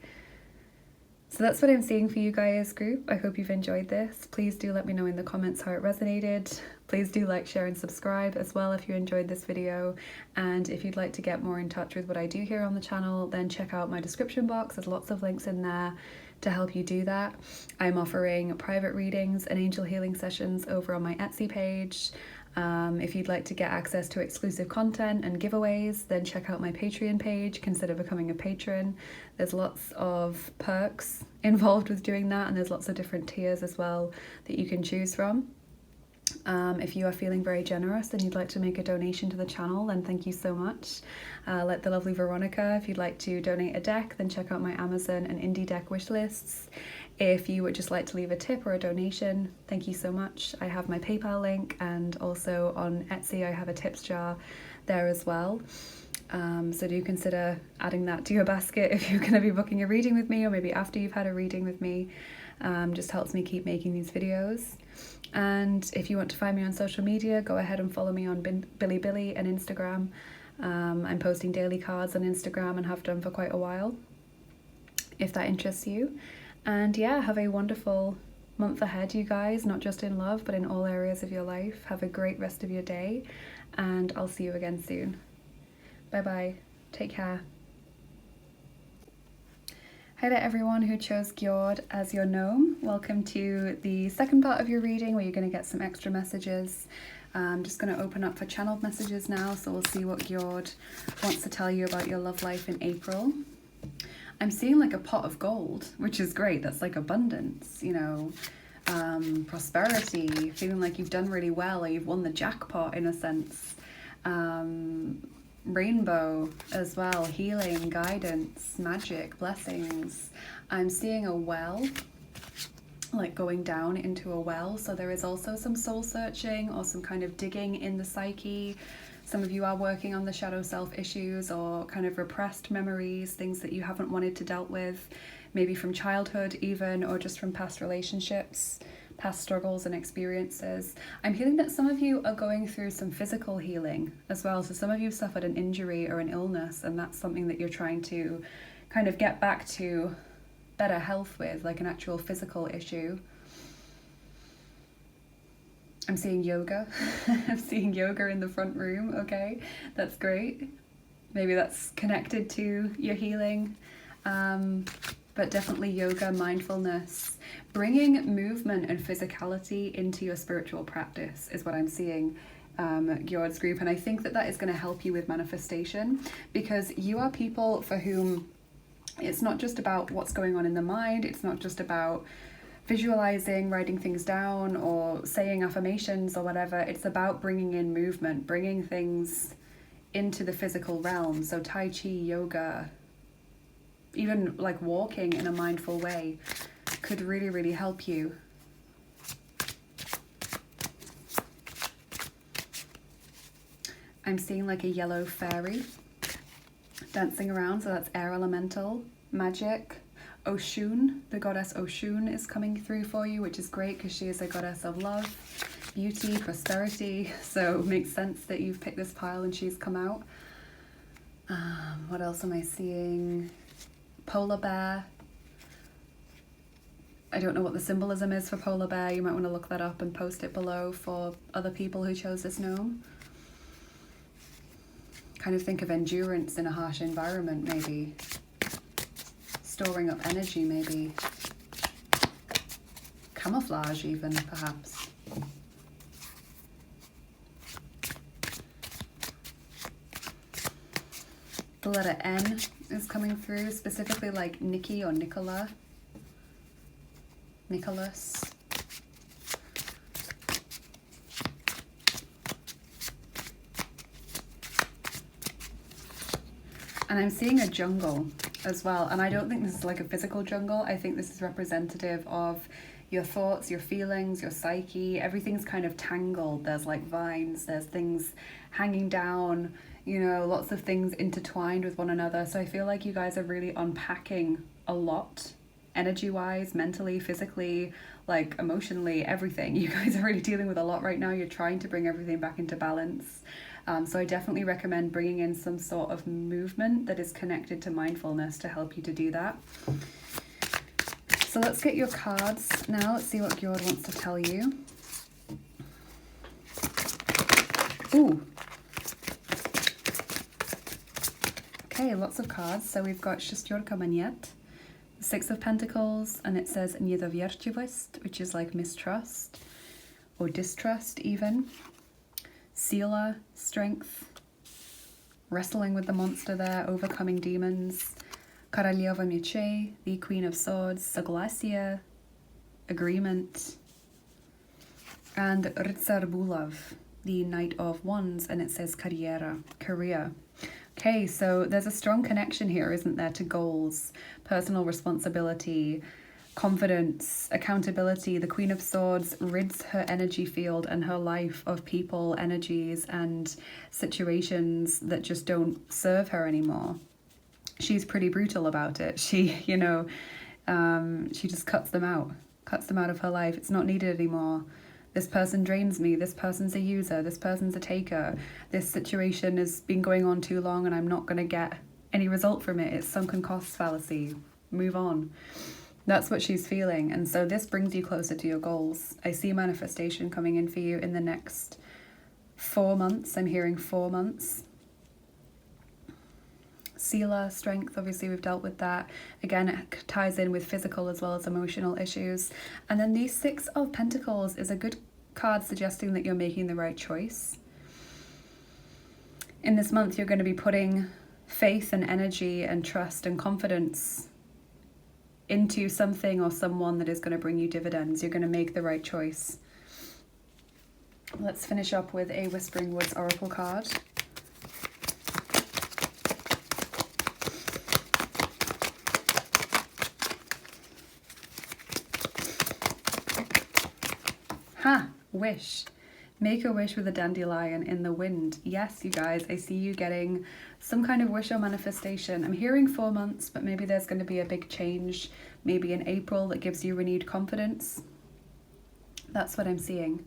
So that's what I'm seeing for you guys, group. I hope you've enjoyed this. Please do let me know in the comments how it resonated. Please do like, share and subscribe as well if you enjoyed this video. And if you'd like to get more in touch with what I do here on the channel, then check out my description box. There's lots of links in there to help you do that. I'm offering private readings and angel healing sessions over on my Etsy page. If you'd like to get access to exclusive content and giveaways, then check out my Patreon page, consider becoming a patron. There's lots of perks involved with doing that, and there's lots of different tiers as well that you can choose from. If you are feeling very generous and you'd like to make a donation to the channel, then thank you so much. Like the lovely Veronica, if you'd like to donate a deck, then check out my Amazon and indie deck wish lists. If you would just like to leave a tip or a donation, thank you so much. I have my PayPal link, and also on Etsy I have a tips jar there as well. So do consider adding that to your basket if you're going to be booking a reading with me, or maybe after you've had a reading with me. Just helps me keep making these videos. And if you want to find me on social media, go ahead and follow me on Bilibili and Instagram. I'm posting daily cards on Instagram and have done for quite a while, if that interests you. And yeah, have a wonderful month ahead, you guys, not just in love, but in all areas of your life. Have a great rest of your day, and I'll see you again soon. Bye bye. Take care. Hi there everyone who chose Gjord as your gnome. Welcome to the second part of your reading, where you're going to get some extra messages. I'm just going to open up for channeled messages now, so we'll see what Gjord wants to tell you about your love life in April. I'm seeing like a pot of gold, which is great. That's like abundance, you know, prosperity, feeling like you've done really well, or you've won the jackpot in a sense. Rainbow as well, healing, guidance, magic, blessings. I'm seeing a well, like going down into a well. So there is also some soul searching or some kind of digging in the psyche. Some of you are working on the shadow self issues, or kind of repressed memories, things that you haven't wanted to deal with, maybe from childhood even, or just from past relationships, past struggles and experiences. I'm feeling that some of you are going through some physical healing as well. So some of you suffered an injury or an illness, and that's something that you're trying to kind of get back to better health with, like an actual physical issue. I'm seeing yoga. I'm seeing yoga in the front room. Okay, that's great. Maybe that's connected to your healing. But definitely yoga, mindfulness, bringing movement and physicality into your spiritual practice is what I'm seeing, Gjord's group. And I think that that is going to help you with manifestation, because you are people for whom it's not just about what's going on in the mind. It's not just about visualizing, writing things down, or saying affirmations or whatever. It's about bringing in movement, bringing things into the physical realm. So Tai Chi, yoga, even like walking in a mindful way could really, really help you. I'm seeing like a yellow fairy dancing around, so that's air elemental, magic. Oshun, the goddess Oshun, is coming through for you, which is great because she is a goddess of love, beauty, prosperity. So it makes sense that you've picked this pile and she's come out. What else am I seeing? Polar bear. I don't know what the symbolism is for polar bear. You might want to look that up and post it below for other people who chose this gnome. Kind of think of endurance in a harsh environment, maybe. Storing up energy, maybe. Camouflage even, perhaps. The letter N is coming through, specifically like Nikki or Nicola. Nicholas. And I'm seeing a jungle as well, and I don't think this is like a physical jungle. I think this is representative of your thoughts, your feelings, your psyche. Everything's kind of tangled. There's like vines, there's things hanging down, you know, lots of things intertwined with one another. So I feel like you guys are really unpacking a lot, energy wise, mentally, physically, like emotionally, everything. You guys are really dealing with a lot right now. You're trying to bring everything back into balance. So I definitely recommend bringing in some sort of movement that is connected to mindfulness to help you to do that. So let's get your cards now. Let's see what Gjord wants to tell you. Ooh. Okay, lots of cards. So we've got Shestyorka Manet, the Six of Pentacles, and it says Недоверчивость, which is like mistrust or distrust even. Sila, strength, wrestling with the monster there, overcoming demons. Королева мечей, the Queen of Swords, согласие, agreement. And Rytsar Bulav, the Knight of Wands, and it says carriera, career. Okay, so there's a strong connection here, isn't there, to goals, personal responsibility, confidence, accountability. The Queen of Swords rids her energy field and her life of people, energies, and situations that just don't serve her anymore. She's pretty brutal about it. She, she just cuts them out of her life. It's not needed anymore. This person drains me. This person's a user. This person's a taker. This situation has been going on too long and I'm not going to get any result from it. It's sunken cost fallacy. Move on. That's what she's feeling. And so this brings you closer to your goals. I see manifestation coming in for you in the next 4 months. I'm hearing 4 months. Sila, strength, obviously we've dealt with that. Again, it ties in with physical as well as emotional issues. And then the 6 of Pentacles is a good card suggesting that you're making the right choice. In this month, you're going to be putting faith and energy and trust and confidence into something or someone that is going to bring you dividends. You're going to make the right choice. Let's finish up with a Whispering Woods Oracle card. Wish. Make a wish with a dandelion in the wind. Yes, you guys, I see you getting some kind of wish or manifestation. I'm hearing 4 months, but maybe there's going to be a big change, maybe in April, that gives you renewed confidence. That's what I'm seeing.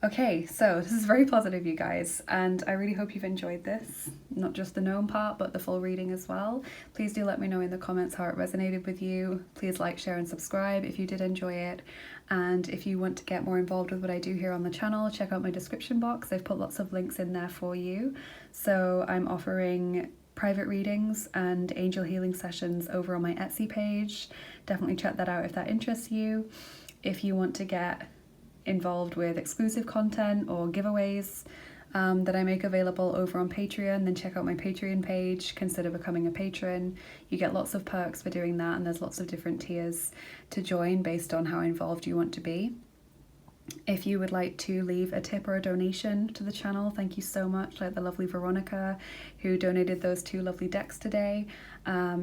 Okay, so this is very positive, you guys, and I really hope you've enjoyed this. Not just the gnome part, but the full reading as well. Please do let me know in the comments how it resonated with you. Please like, share, and subscribe if you did enjoy it. And if you want to get more involved with what I do here on the channel, check out my description box. I've put lots of links in there for you. So I'm offering private readings and angel healing sessions over on my Etsy page. Definitely check that out if that interests you. If you want to get involved with exclusive content or giveaways that I make available over on Patreon, then check out my Patreon page. Consider becoming a patron. You get lots of perks for doing that, and there's lots of different tiers to join based on how involved you want to be. If you would like to leave a tip or a donation to the channel, thank you so much, like the lovely Veronica who donated those 2 lovely decks today.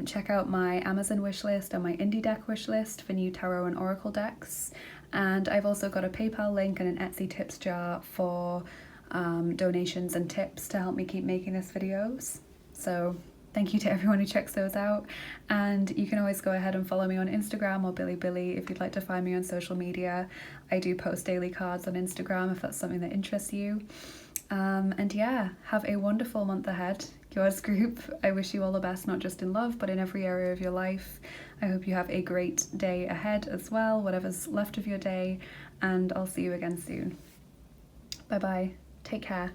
Check out my Amazon wishlist and my indie deck wishlist for new tarot and oracle decks. And I've also got a PayPal link and an Etsy tips jar for donations and tips to help me keep making these videos. So thank you to everyone who checks those out. And you can always go ahead and follow me on Instagram or Billy if you'd like to find me on social media. I do post daily cards on Instagram if that's something that interests you. And yeah, have a wonderful month ahead. Gjord's group, I wish you all the best, not just in love, but in every area of your life. I hope you have a great day ahead as well, whatever's left of your day, and I'll see you again soon. Bye bye. Take care.